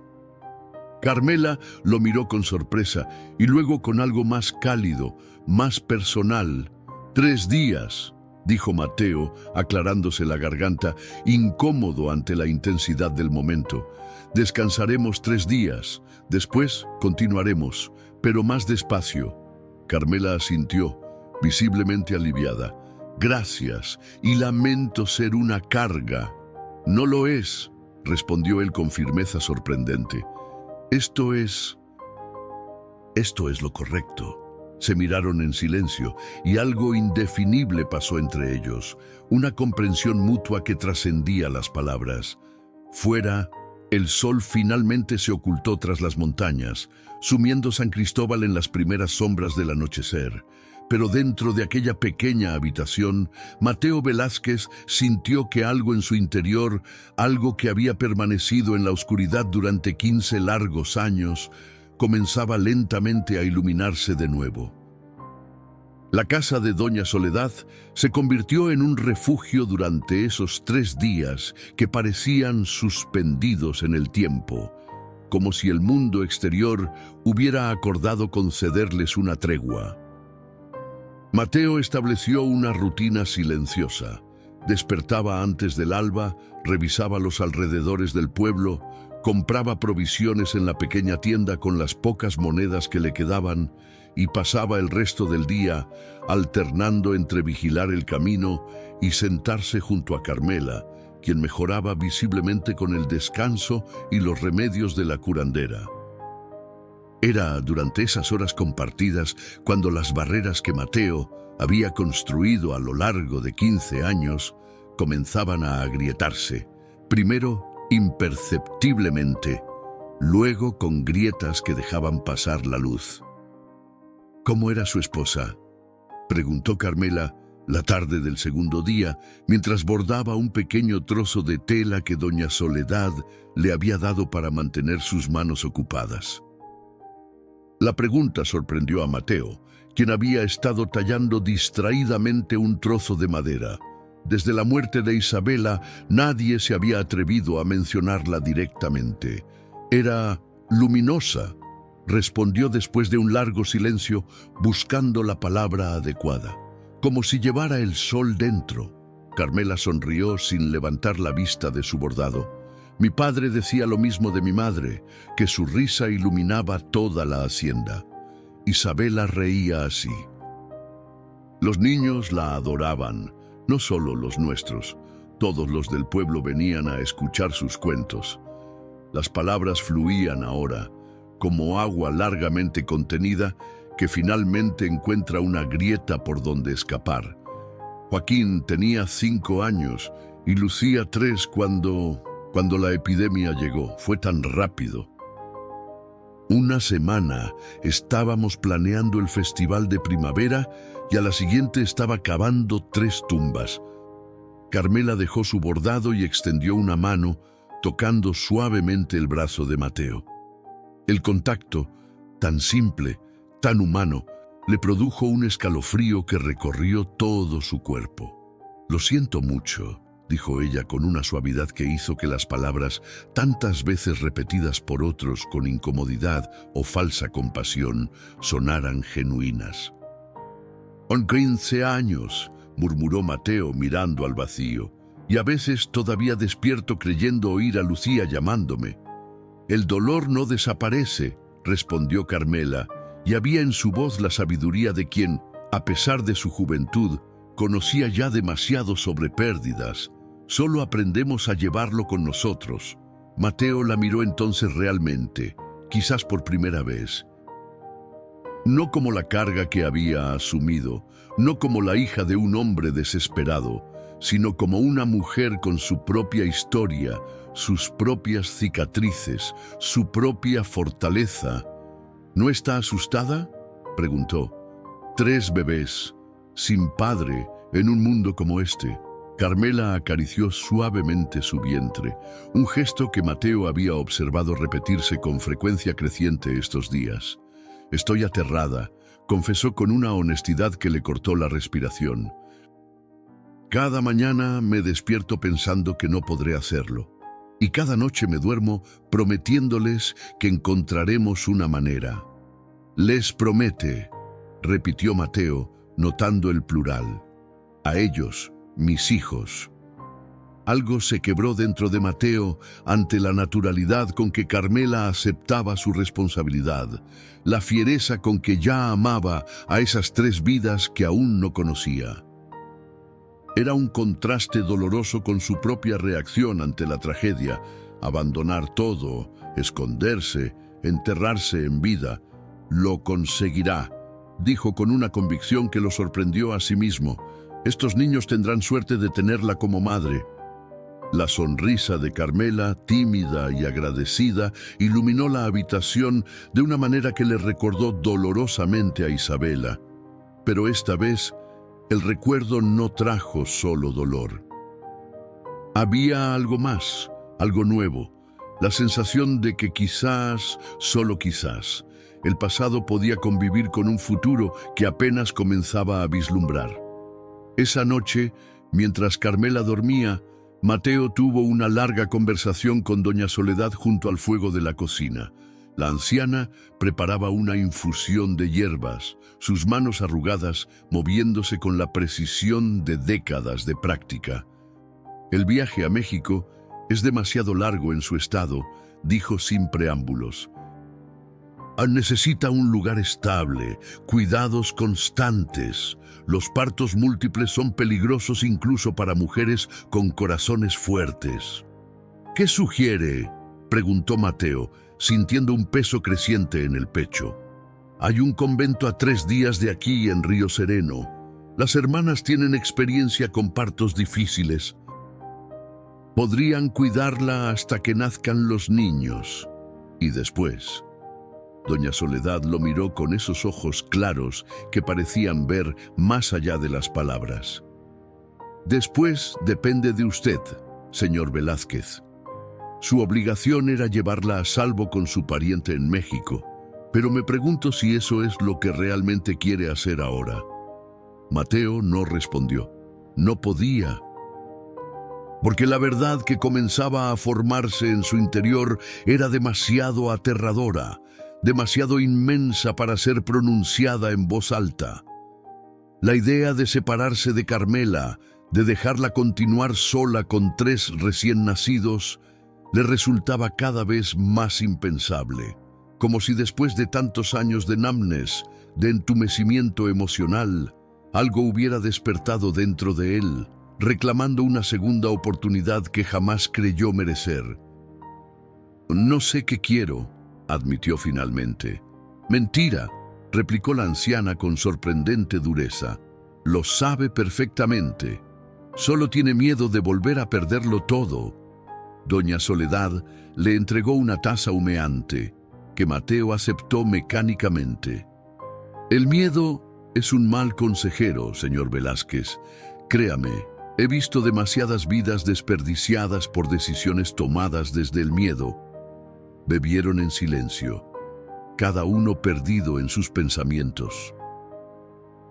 Carmela lo miró con sorpresa y luego con algo más cálido, más personal. 3 días, dijo Mateo, aclarándose la garganta, incómodo ante la intensidad del momento. Descansaremos 3 días, después continuaremos, pero más despacio. Carmela asintió, visiblemente aliviada. Gracias, y lamento ser una carga. No lo es, respondió él con firmeza sorprendente. Esto es lo correcto. Se miraron en silencio y algo indefinible pasó entre ellos, una comprensión mutua que trascendía las palabras. Fuera, el sol finalmente se ocultó tras las montañas, sumiendo San Cristóbal en las primeras sombras del anochecer. Pero dentro de aquella pequeña habitación, Mateo Velázquez sintió que algo en su interior, algo que había permanecido en la oscuridad durante 15 largos años, comenzaba lentamente a iluminarse de nuevo. La casa de Doña Soledad se convirtió en un refugio durante esos 3 días que parecían suspendidos en el tiempo, como si el mundo exterior hubiera acordado concederles una tregua. Mateo estableció una rutina silenciosa. Despertaba antes del alba, revisaba los alrededores del pueblo, compraba provisiones en la pequeña tienda con las pocas monedas que le quedaban y pasaba el resto del día alternando entre vigilar el camino y sentarse junto a Carmela, quien mejoraba visiblemente con el descanso y los remedios de la curandera. Era durante esas horas compartidas cuando las barreras que Mateo había construido a lo largo de 15 años comenzaban a agrietarse, primero imperceptiblemente, luego con grietas que dejaban pasar la luz. ¿Cómo era su esposa?, preguntó Carmela la tarde del segundo día, mientras bordaba un pequeño trozo de tela que Doña Soledad le había dado para mantener sus manos ocupadas. La pregunta sorprendió a Mateo, quien había estado tallando distraídamente un trozo de madera. Desde la muerte de Isabela, nadie se había atrevido a mencionarla directamente. Era luminosa, respondió después de un largo silencio, buscando la palabra adecuada. Como si llevara el sol dentro. Carmela sonrió sin levantar la vista de su bordado. Mi padre decía lo mismo de mi madre, que su risa iluminaba toda la hacienda. Isabela reía así. Los niños la adoraban, no solo los nuestros. Todos los del pueblo venían a escuchar sus cuentos. Las palabras fluían ahora, como agua largamente contenida que finalmente encuentra una grieta por donde escapar. Joaquín tenía 5 años y Lucía 3 cuando la epidemia llegó. Fue tan rápido. Una semana estábamos planeando el festival de primavera y a la siguiente estaba cavando 3 tumbas. Carmela dejó su bordado y extendió una mano, tocando suavemente el brazo de Mateo. El contacto, tan simple, tan humano, le produjo un escalofrío que recorrió todo su cuerpo. Lo siento mucho, dijo ella con una suavidad que hizo que las palabras, tantas veces repetidas por otros con incomodidad o falsa compasión, sonaran genuinas. «Con 15 años», murmuró Mateo mirando al vacío, «y a veces todavía despierto creyendo oír a Lucía llamándome». «El dolor no desaparece», respondió Carmela, y había en su voz la sabiduría de quien, a pesar de su juventud, conocía ya demasiado sobre pérdidas. Solo aprendemos a llevarlo con nosotros. Mateo la miró entonces realmente, quizás por primera vez. No como la carga que había asumido, no como la hija de un hombre desesperado, sino como una mujer con su propia historia, sus propias cicatrices, su propia fortaleza. «¿No está asustada?», preguntó. 3 bebés, sin padre, En un mundo como este, Carmela acarició suavemente su vientre, un gesto que Mateo había observado repetirse con frecuencia creciente estos días. Estoy aterrada, confesó con una honestidad que le cortó la respiración. Cada mañana me despierto pensando que no podré hacerlo, y cada noche me duermo prometiéndoles que encontraremos una manera. Les promete, repitió Mateo, notando el plural. A ellos, mis hijos. Algo se quebró dentro de Mateo ante la naturalidad con que Carmela aceptaba su responsabilidad, la fiereza con que ya amaba a esas 3 vidas que aún no conocía. Era un contraste doloroso con su propia reacción ante la tragedia, abandonar todo, esconderse, enterrarse en vida. Lo conseguirá, dijo con una convicción que lo sorprendió a sí mismo. Estos niños tendrán suerte de tenerla como madre. La sonrisa de Carmela, tímida y agradecida, iluminó la habitación de una manera que le recordó dolorosamente a Isabela. Pero esta vez, el recuerdo no trajo solo dolor. Había algo más, algo nuevo, la sensación de que quizás, solo quizás, el pasado podía convivir con un futuro que apenas comenzaba a vislumbrar. Esa noche, mientras Carmela dormía, Mateo tuvo una larga conversación con doña Soledad junto al fuego de la cocina. La anciana preparaba una infusión de hierbas, sus manos arrugadas moviéndose con la precisión de décadas de práctica. El viaje a México es demasiado largo en su estado, dijo sin preámbulos. Necesita un lugar estable, cuidados constantes. Los partos múltiples son peligrosos incluso para mujeres con corazones fuertes. ¿Qué sugiere?, preguntó Mateo, sintiendo un peso creciente en el pecho. Hay un convento a 3 días de aquí en Río Sereno. Las hermanas tienen experiencia con partos difíciles. Podrían cuidarla hasta que nazcan los niños. Y después... Doña Soledad lo miró con esos ojos claros que parecían ver más allá de las palabras. Después depende de usted, señor Velázquez. Su obligación era llevarla a salvo con su pariente en México, pero me pregunto si eso es lo que realmente quiere hacer ahora. Mateo no respondió. No podía. Porque la verdad que comenzaba a formarse en su interior era demasiado aterradora, demasiado inmensa para ser pronunciada en voz alta. La idea de separarse de Carmela, de dejarla continuar sola con 3 recién nacidos, le resultaba cada vez más impensable, como si después de tantos años de numbness, de entumecimiento emocional, algo hubiera despertado dentro de él, reclamando una segunda oportunidad que jamás creyó merecer. No sé qué quiero, admitió finalmente. Mentira, replicó la anciana con sorprendente dureza. Lo sabe perfectamente. Solo tiene miedo de volver a perderlo todo. Doña Soledad le entregó una taza humeante, que Mateo aceptó mecánicamente. El miedo es un mal consejero, señor Velázquez. Créame, he visto demasiadas vidas desperdiciadas por decisiones tomadas desde el miedo. Bebieron en silencio, cada uno perdido en sus pensamientos.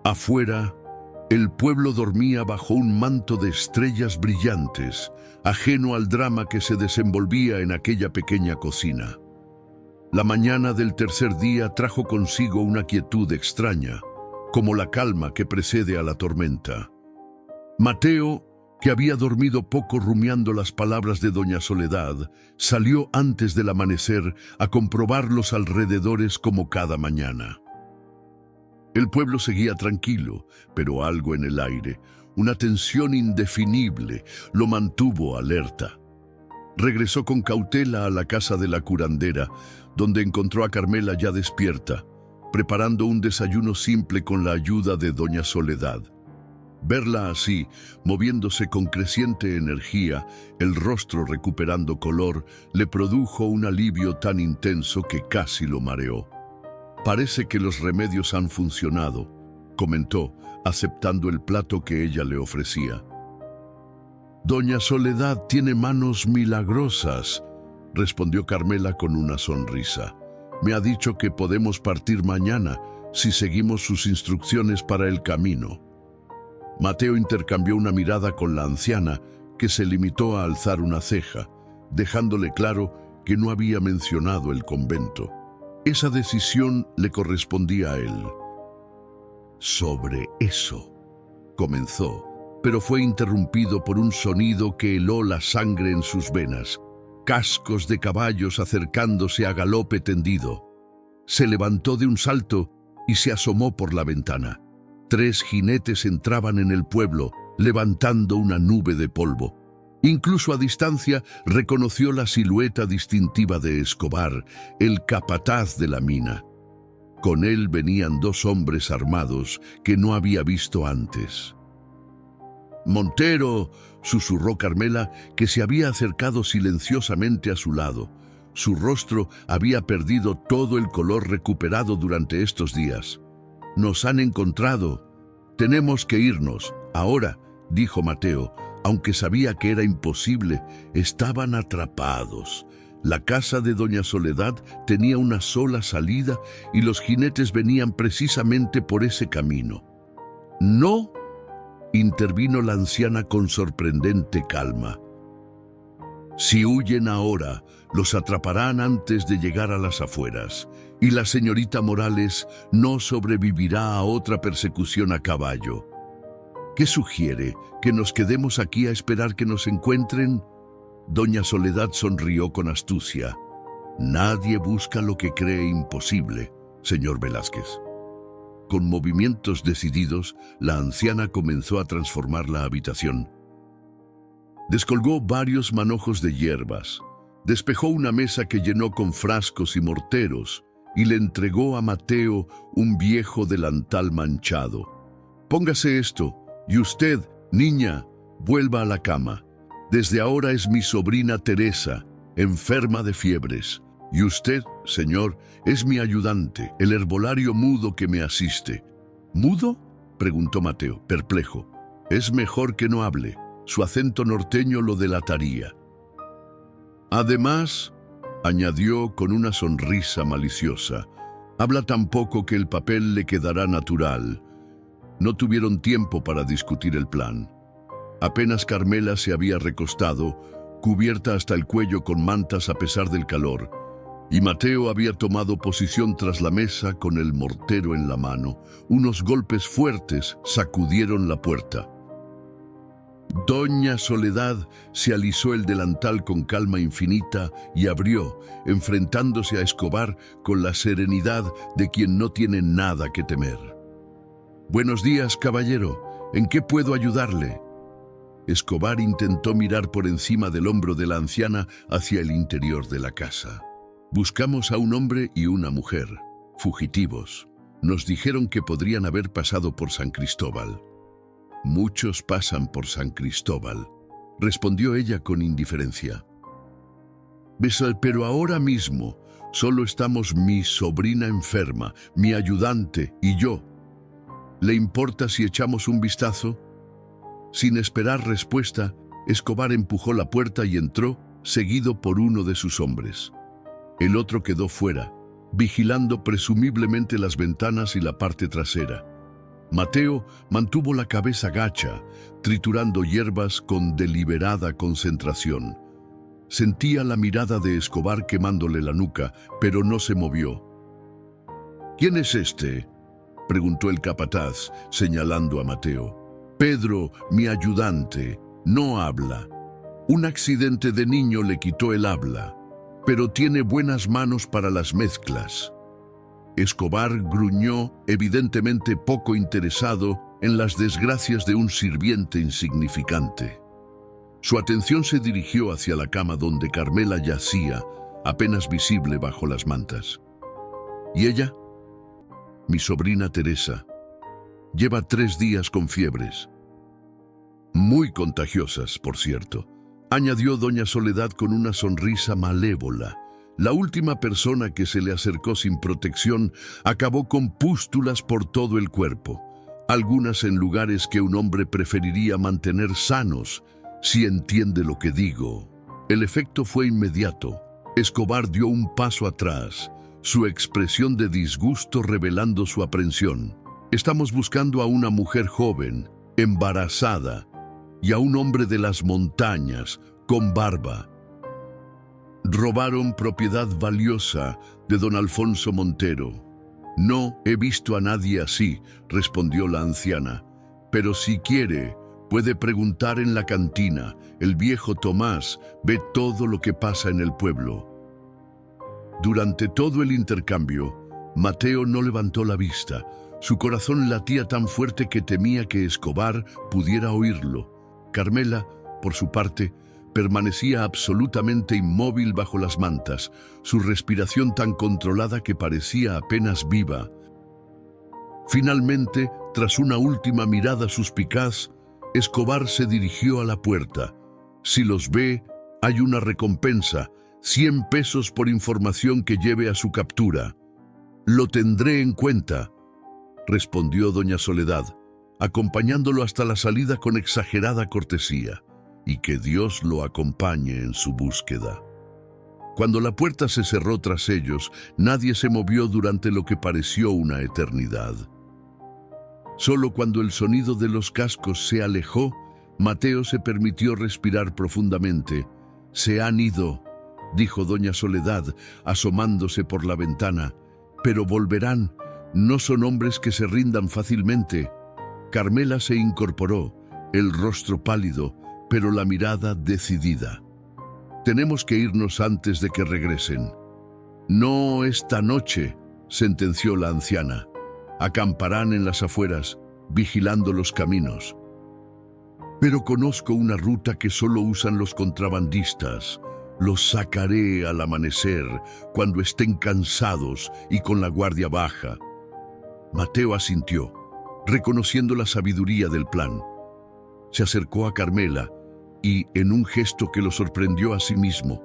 Afuera, el pueblo dormía bajo un manto de estrellas brillantes, ajeno al drama que se desenvolvía en aquella pequeña cocina. La mañana del tercer día trajo consigo una quietud extraña, como la calma que precede a la tormenta. Mateo, que había dormido poco rumiando las palabras de doña Soledad, salió antes del amanecer a comprobar los alrededores como cada mañana. El pueblo seguía tranquilo, pero algo en el aire, una tensión indefinible, lo mantuvo alerta. Regresó con cautela a la casa de la curandera, donde encontró a Carmela ya despierta, preparando un desayuno simple con la ayuda de doña Soledad. Verla así, moviéndose con creciente energía, el rostro recuperando color, le produjo un alivio tan intenso que casi lo mareó. Parece que los remedios han funcionado, comentó, aceptando el plato que ella le ofrecía. Doña Soledad tiene manos milagrosas, respondió Carmela con una sonrisa. Me ha dicho que podemos partir mañana si seguimos sus instrucciones para el camino. Mateo intercambió una mirada con la anciana, que se limitó a alzar una ceja, dejándole claro que no había mencionado el convento. Esa decisión le correspondía a él. Sobre eso, comenzó, pero fue interrumpido por un sonido que heló la sangre en sus venas. Cascos de caballos acercándose a galope tendido. Se levantó de un salto y se asomó por la ventana. 3 jinetes entraban en el pueblo, levantando una nube de polvo. Incluso a distancia reconoció la silueta distintiva de Escobar, el capataz de la mina. Con él venían 2 hombres armados que no había visto antes. «Montero», susurró Carmela, que se había acercado silenciosamente a su lado. Su rostro había perdido todo el color recuperado durante estos días. «Nos han encontrado. Tenemos que irnos. Ahora», dijo Mateo, aunque sabía que era imposible. Estaban atrapados. La casa de Doña Soledad tenía una sola salida y los jinetes venían precisamente por ese camino. «No», intervino la anciana con sorprendente calma. «Si huyen ahora, los atraparán antes de llegar a las afueras, y la señorita Morales no sobrevivirá a otra persecución a caballo. ¿Qué sugiere? ¿Que nos quedemos aquí a esperar que nos encuentren?» Doña Soledad sonrió con astucia. «Nadie busca lo que cree imposible, señor Velázquez». Con movimientos decididos, la anciana comenzó a transformar la habitación. Descolgó varios manojos de hierbas, despejó una mesa que llenó con frascos y morteros y le entregó a Mateo un viejo delantal manchado. «Póngase esto, y usted, niña, vuelva a la cama. Desde ahora es mi sobrina Teresa, enferma de fiebres. Y usted, señor, es mi ayudante, el herbolario mudo que me asiste». «¿Mudo?», preguntó Mateo, perplejo. «Es mejor que no hable. Su acento norteño lo delataría». «Además», añadió con una sonrisa maliciosa, «habla tan poco que el papel le quedará natural». No tuvieron tiempo para discutir el plan. Apenas Carmela se había recostado, cubierta hasta el cuello con mantas a pesar del calor, y Mateo había tomado posición tras la mesa con el mortero en la mano. Unos golpes fuertes sacudieron la puerta. Doña Soledad se alisó el delantal con calma infinita y abrió, enfrentándose a Escobar con la serenidad de quien no tiene nada que temer. «Buenos días, caballero. ¿En qué puedo ayudarle?» Escobar intentó mirar por encima del hombro de la anciana hacia el interior de la casa. «Buscamos a un hombre y una mujer, fugitivos. Nos dijeron que podrían haber pasado por San Cristóbal». «Muchos pasan por San Cristóbal», respondió ella con indiferencia. «Pero ahora mismo solo estamos mi sobrina enferma, mi ayudante y yo. ¿Le importa si echamos un vistazo?» Sin esperar respuesta, Escobar empujó la puerta y entró, seguido por uno de sus hombres. El otro quedó fuera, vigilando presumiblemente las ventanas y la parte trasera. Mateo mantuvo la cabeza gacha, triturando hierbas con deliberada concentración. Sentía la mirada de Escobar quemándole la nuca, pero no se movió. «¿Quién es este?», preguntó el capataz, señalando a Mateo. «Pedro, mi ayudante, no habla. Un accidente de niño le quitó el habla, pero tiene buenas manos para las mezclas». Escobar gruñó, evidentemente poco interesado en las desgracias de un sirviente insignificante. Su atención se dirigió hacia la cama donde Carmela yacía, apenas visible bajo las mantas. «¿Y ella?». «Mi sobrina Teresa. Lleva 3 días con fiebres. Muy contagiosas, por cierto», añadió doña Soledad con una sonrisa malévola. La última persona que se le acercó sin protección acabó con pústulas por todo el cuerpo. algunas en lugares que un hombre preferiría mantener sanos, si entiende lo que digo. El efecto fue inmediato. Escobar dio un paso atrás, su expresión de disgusto revelando su aprensión. Estamos buscando a una mujer joven, embarazada, y a un hombre de las montañas, con barba. Robaron propiedad valiosa de don Alfonso Montero. No he visto a nadie así, respondió la anciana, pero si quiere, puede preguntar en la cantina. El viejo Tomás ve todo lo que pasa en el pueblo. Durante todo el intercambio, Mateo no levantó la vista. Su corazón latía tan fuerte que temía que Escobar pudiera oírlo. Carmela, por su parte, permanecía absolutamente inmóvil bajo las mantas, su respiración tan controlada que parecía apenas viva. Finalmente, tras una última mirada suspicaz, Escobar se dirigió a la puerta. Si los ve, hay una recompensa, 100 pesos por información que lleve a su captura. Lo tendré en cuenta, respondió doña Soledad, acompañándolo hasta la salida con exagerada cortesía, y que Dios lo acompañe en su búsqueda. Cuando la puerta se cerró tras ellos, nadie se movió durante lo que pareció una eternidad. Solo cuando el sonido de los cascos se alejó, Mateo se permitió respirar profundamente. «Se han ido», dijo doña Soledad, asomándose por la ventana. «Pero volverán. No son hombres que se rindan fácilmente». Carmela se incorporó, el rostro pálido, pero la mirada decidida. «Tenemos que irnos antes de que regresen». «No esta noche», sentenció la anciana. «Acamparán en las afueras, vigilando los caminos». «Pero conozco una ruta que solo usan los contrabandistas. Los sacaré al amanecer, cuando estén cansados y con la guardia baja». Mateo asintió, reconociendo la sabiduría del plan. Se acercó a Carmela y, en un gesto que lo sorprendió a sí mismo,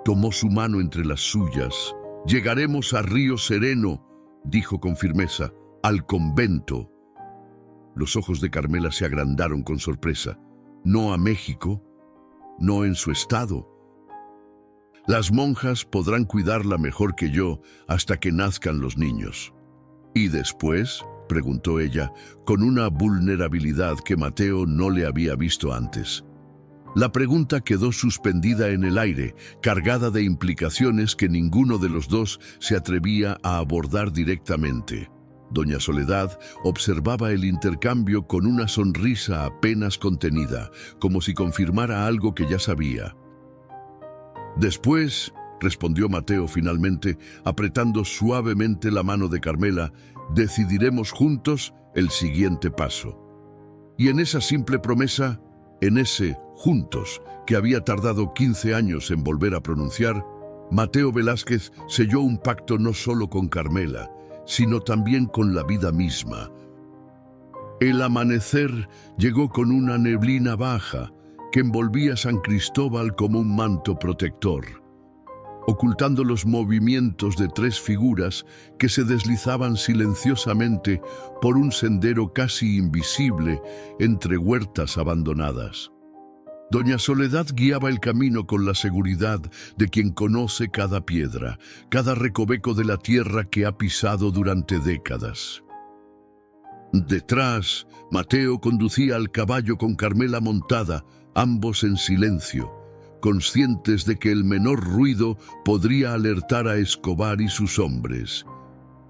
tomó su mano entre las suyas. «Llegaremos a Río Sereno», dijo con firmeza, «al convento». Los ojos de Carmela se agrandaron con sorpresa. «¿No a México? ¿No en su estado?» «Las monjas podrán cuidarla mejor que yo hasta que nazcan los niños». «¿Y después?», preguntó ella, con una vulnerabilidad que Mateo no le había visto antes. La pregunta quedó suspendida en el aire, cargada de implicaciones que ninguno de los dos se atrevía a abordar directamente. Doña Soledad observaba el intercambio con una sonrisa apenas contenida, como si confirmara algo que ya sabía. «Después», respondió Mateo finalmente, apretando suavemente la mano de Carmela, «decidiremos juntos el siguiente paso». Y en esa simple promesa, en ese «juntos» que había tardado 15 años en volver a pronunciar, Mateo Velázquez selló un pacto no solo con Carmela, sino también con la vida misma. El amanecer llegó con una neblina baja que envolvía a San Cristóbal como un manto protector, ocultando los movimientos de 3 figuras que se deslizaban silenciosamente por un sendero casi invisible entre huertas abandonadas. Doña Soledad guiaba el camino con la seguridad de quien conoce cada piedra, cada recoveco de la tierra que ha pisado durante décadas. Detrás, Mateo conducía al caballo con Carmela montada, ambos en silencio, conscientes de que el menor ruido podría alertar a Escobar y sus hombres.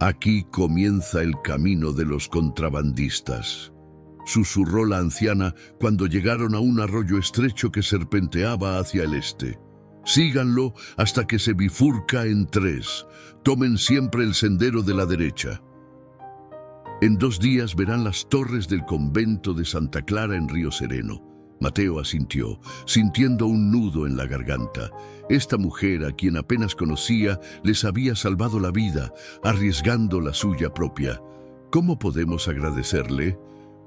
«Aquí comienza el camino de los contrabandistas», susurró la anciana cuando llegaron a un arroyo estrecho que serpenteaba hacia el este. «Síganlo hasta que se bifurca en 3. Tomen siempre el sendero de la derecha. En 2 días verán las torres del convento de Santa Clara en Río Sereno». Mateo asintió, sintiendo un nudo en la garganta. Esta mujer, a quien apenas conocía, les había salvado la vida, arriesgando la suya propia. «¿Cómo podemos agradecerle?»,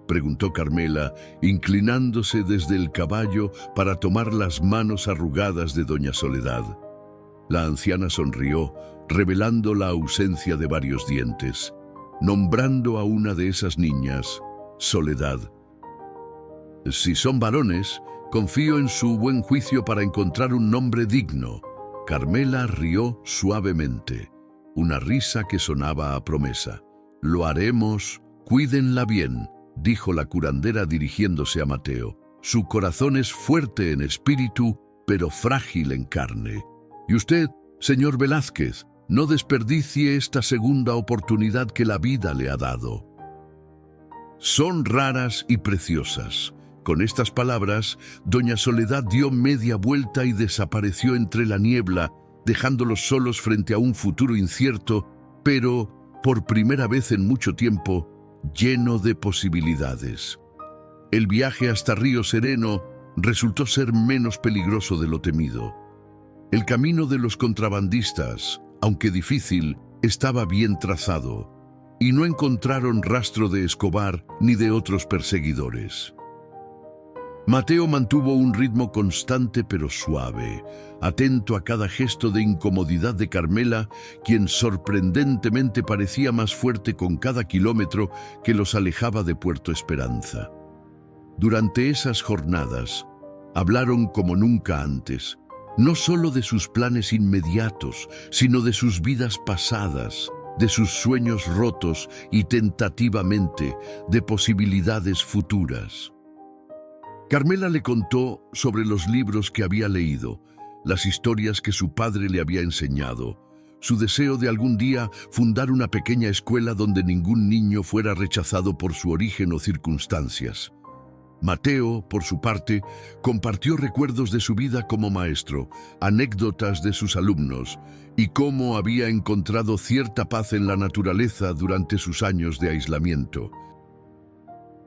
preguntó Carmela, inclinándose desde el caballo para tomar las manos arrugadas de doña Soledad. La anciana sonrió, revelando la ausencia de varios dientes. Nombrando a una de esas niñas, Soledad. Si son varones, confío en su buen juicio para encontrar un nombre digno. Carmela rió suavemente, una risa que sonaba a promesa. Lo haremos, cuídenla bien, dijo la curandera dirigiéndose a Mateo. Su corazón es fuerte en espíritu, pero frágil en carne. Y usted, señor Velázquez, no desperdicie esta segunda oportunidad que la vida le ha dado. Son raras y preciosas. Con estas palabras, doña Soledad dio media vuelta y desapareció entre la niebla, dejándolos solos frente a un futuro incierto, pero, por primera vez en mucho tiempo, lleno de posibilidades. El viaje hasta Río Sereno resultó ser menos peligroso de lo temido. El camino de los contrabandistas, aunque difícil, estaba bien trazado, y no encontraron rastro de Escobar ni de otros perseguidores. Mateo mantuvo un ritmo constante pero suave, atento a cada gesto de incomodidad de Carmela, quien sorprendentemente parecía más fuerte con cada kilómetro que los alejaba de Puerto Esperanza. Durante esas jornadas, hablaron como nunca antes, no solo de sus planes inmediatos, sino de sus vidas pasadas, de sus sueños rotos y tentativamente de posibilidades futuras. Carmela le contó sobre los libros que había leído, las historias que su padre le había enseñado, su deseo de algún día fundar una pequeña escuela donde ningún niño fuera rechazado por su origen o circunstancias. Mateo, por su parte, compartió recuerdos de su vida como maestro, anécdotas de sus alumnos y cómo había encontrado cierta paz en la naturaleza durante sus años de aislamiento.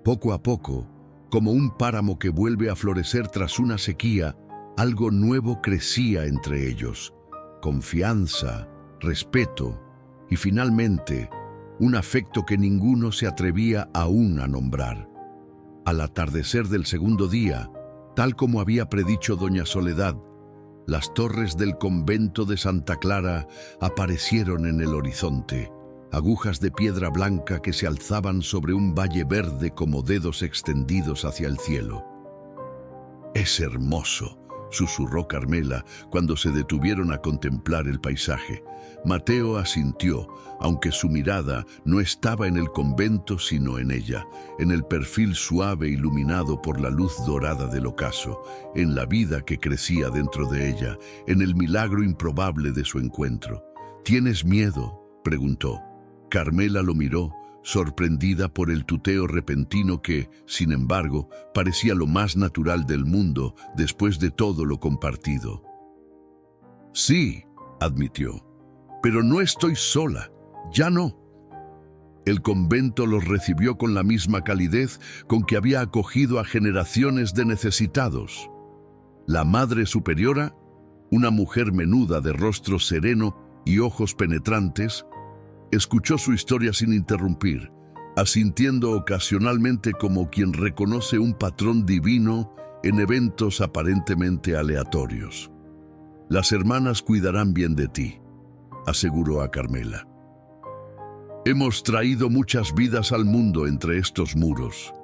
Poco a poco, como un páramo que vuelve a florecer tras una sequía, algo nuevo crecía entre ellos. Confianza, respeto y finalmente, un afecto que ninguno se atrevía aún a nombrar. Al atardecer del segundo día, tal como había predicho doña Soledad, las torres del convento de Santa Clara aparecieron en el horizonte, agujas de piedra blanca que se alzaban sobre un valle verde como dedos extendidos hacia el cielo. «Es hermoso», susurró Carmela cuando se detuvieron a contemplar el paisaje. Mateo asintió, aunque su mirada no estaba en el convento sino en ella, en el perfil suave iluminado por la luz dorada del ocaso, en la vida que crecía dentro de ella, en el milagro improbable de su encuentro. «¿Tienes miedo?», preguntó. Carmela lo miró, sorprendida por el tuteo repentino que, sin embargo, parecía lo más natural del mundo después de todo lo compartido. «Sí», admitió, «pero no estoy sola, ya no». El convento los recibió con la misma calidez con que había acogido a generaciones de necesitados. La Madre Superiora, una mujer menuda de rostro sereno y ojos penetrantes, escuchó su historia sin interrumpir, asintiendo ocasionalmente como quien reconoce un patrón divino en eventos aparentemente aleatorios. «Las hermanas cuidarán bien de ti», aseguró a Carmela. «Hemos traído muchas vidas al mundo entre estos muros».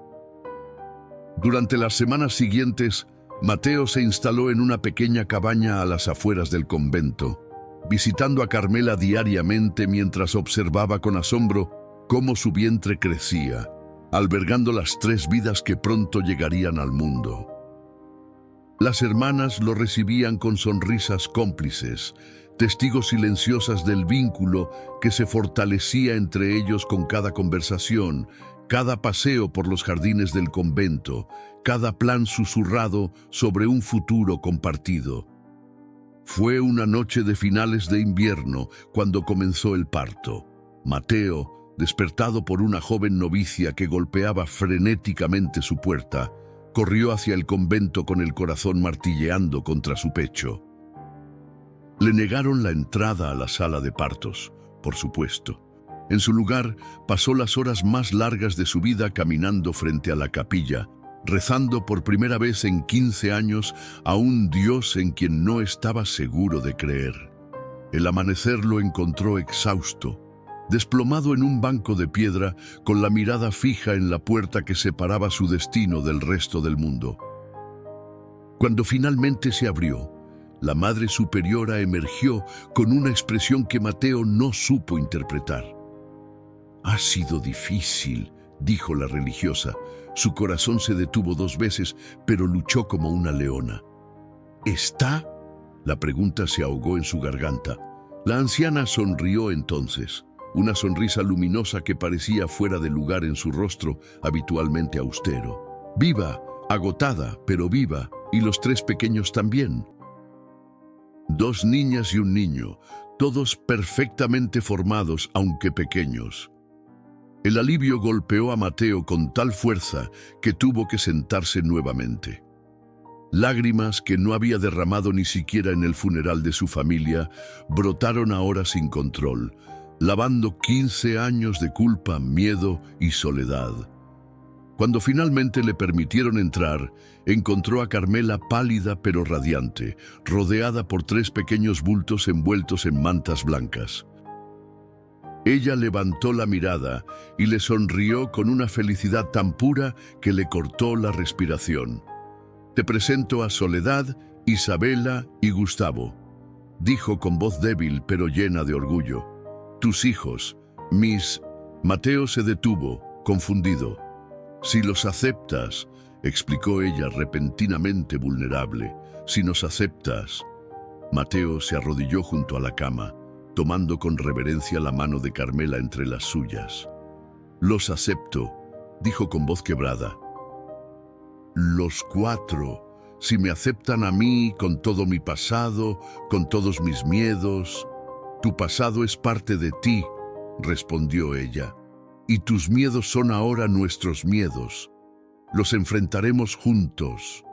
Durante las semanas siguientes, Mateo se instaló en una pequeña cabaña a las afueras del convento, visitando a Carmela diariamente mientras observaba con asombro cómo su vientre crecía, albergando las 3 vidas que pronto llegarían al mundo. Las hermanas lo recibían con sonrisas cómplices, testigos silenciosas del vínculo que se fortalecía entre ellos con cada conversación, cada paseo por los jardines del convento, cada plan susurrado sobre un futuro compartido. Fue una noche de finales de invierno cuando comenzó el parto. Mateo, despertado por una joven novicia que golpeaba frenéticamente su puerta, corrió hacia el convento con el corazón martilleando contra su pecho. Le negaron la entrada a la sala de partos, por supuesto. En su lugar, pasó las horas más largas de su vida caminando frente a la capilla, rezando por primera vez en 15 años a un Dios en quien no estaba seguro de creer. El amanecer lo encontró exhausto, desplomado en un banco de piedra, con la mirada fija en la puerta que separaba su destino del resto del mundo. Cuando finalmente se abrió, la Madre Superiora emergió con una expresión que Mateo no supo interpretar. «Ha sido difícil», dijo la religiosa. Su corazón se detuvo 2 veces, pero luchó como una leona. «¿Está?» La pregunta se ahogó en su garganta. La anciana sonrió entonces, una sonrisa luminosa que parecía fuera de lugar en su rostro, habitualmente austero. «Viva, agotada, pero viva, y los 3 pequeños también». 2 niñas y un niño, todos perfectamente formados, aunque pequeños. El alivio golpeó a Mateo con tal fuerza que tuvo que sentarse nuevamente. Lágrimas que no había derramado ni siquiera en el funeral de su familia brotaron ahora sin control, lavando 15 años de culpa, miedo y soledad. Cuando finalmente le permitieron entrar, encontró a Carmela pálida pero radiante, rodeada por 3 pequeños bultos envueltos en mantas blancas. Ella levantó la mirada y le sonrió con una felicidad tan pura que le cortó la respiración. «Te presento a Soledad, Isabela y Gustavo», dijo con voz débil pero llena de orgullo. «Tus hijos, mis...» Mateo se detuvo, confundido. «Si los aceptas», explicó ella repentinamente vulnerable, «si nos aceptas». Mateo se arrodilló junto a la cama, tomando con reverencia la mano de Carmela entre las suyas. «Los acepto», dijo con voz quebrada. «Los 4, si me aceptan a mí con todo mi pasado, con todos mis miedos». «Tu pasado es parte de ti», respondió ella, «y tus miedos son ahora nuestros miedos. Los enfrentaremos juntos».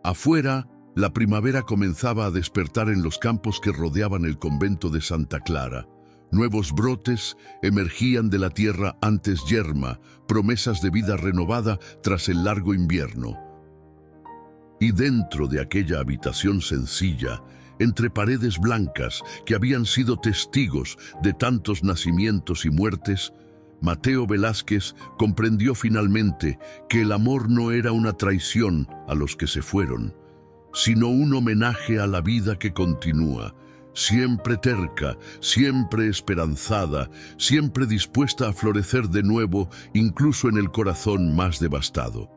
Afuera, la primavera comenzaba a despertar en los campos que rodeaban el convento de Santa Clara. Nuevos brotes emergían de la tierra antes yerma, promesas de vida renovada tras el largo invierno. Y dentro de aquella habitación sencilla, entre paredes blancas que habían sido testigos de tantos nacimientos y muertes, Mateo Velázquez comprendió finalmente que el amor no era una traición a los que se fueron, sino un homenaje a la vida que continúa, siempre terca, siempre esperanzada, siempre dispuesta a florecer de nuevo, incluso en el corazón más devastado.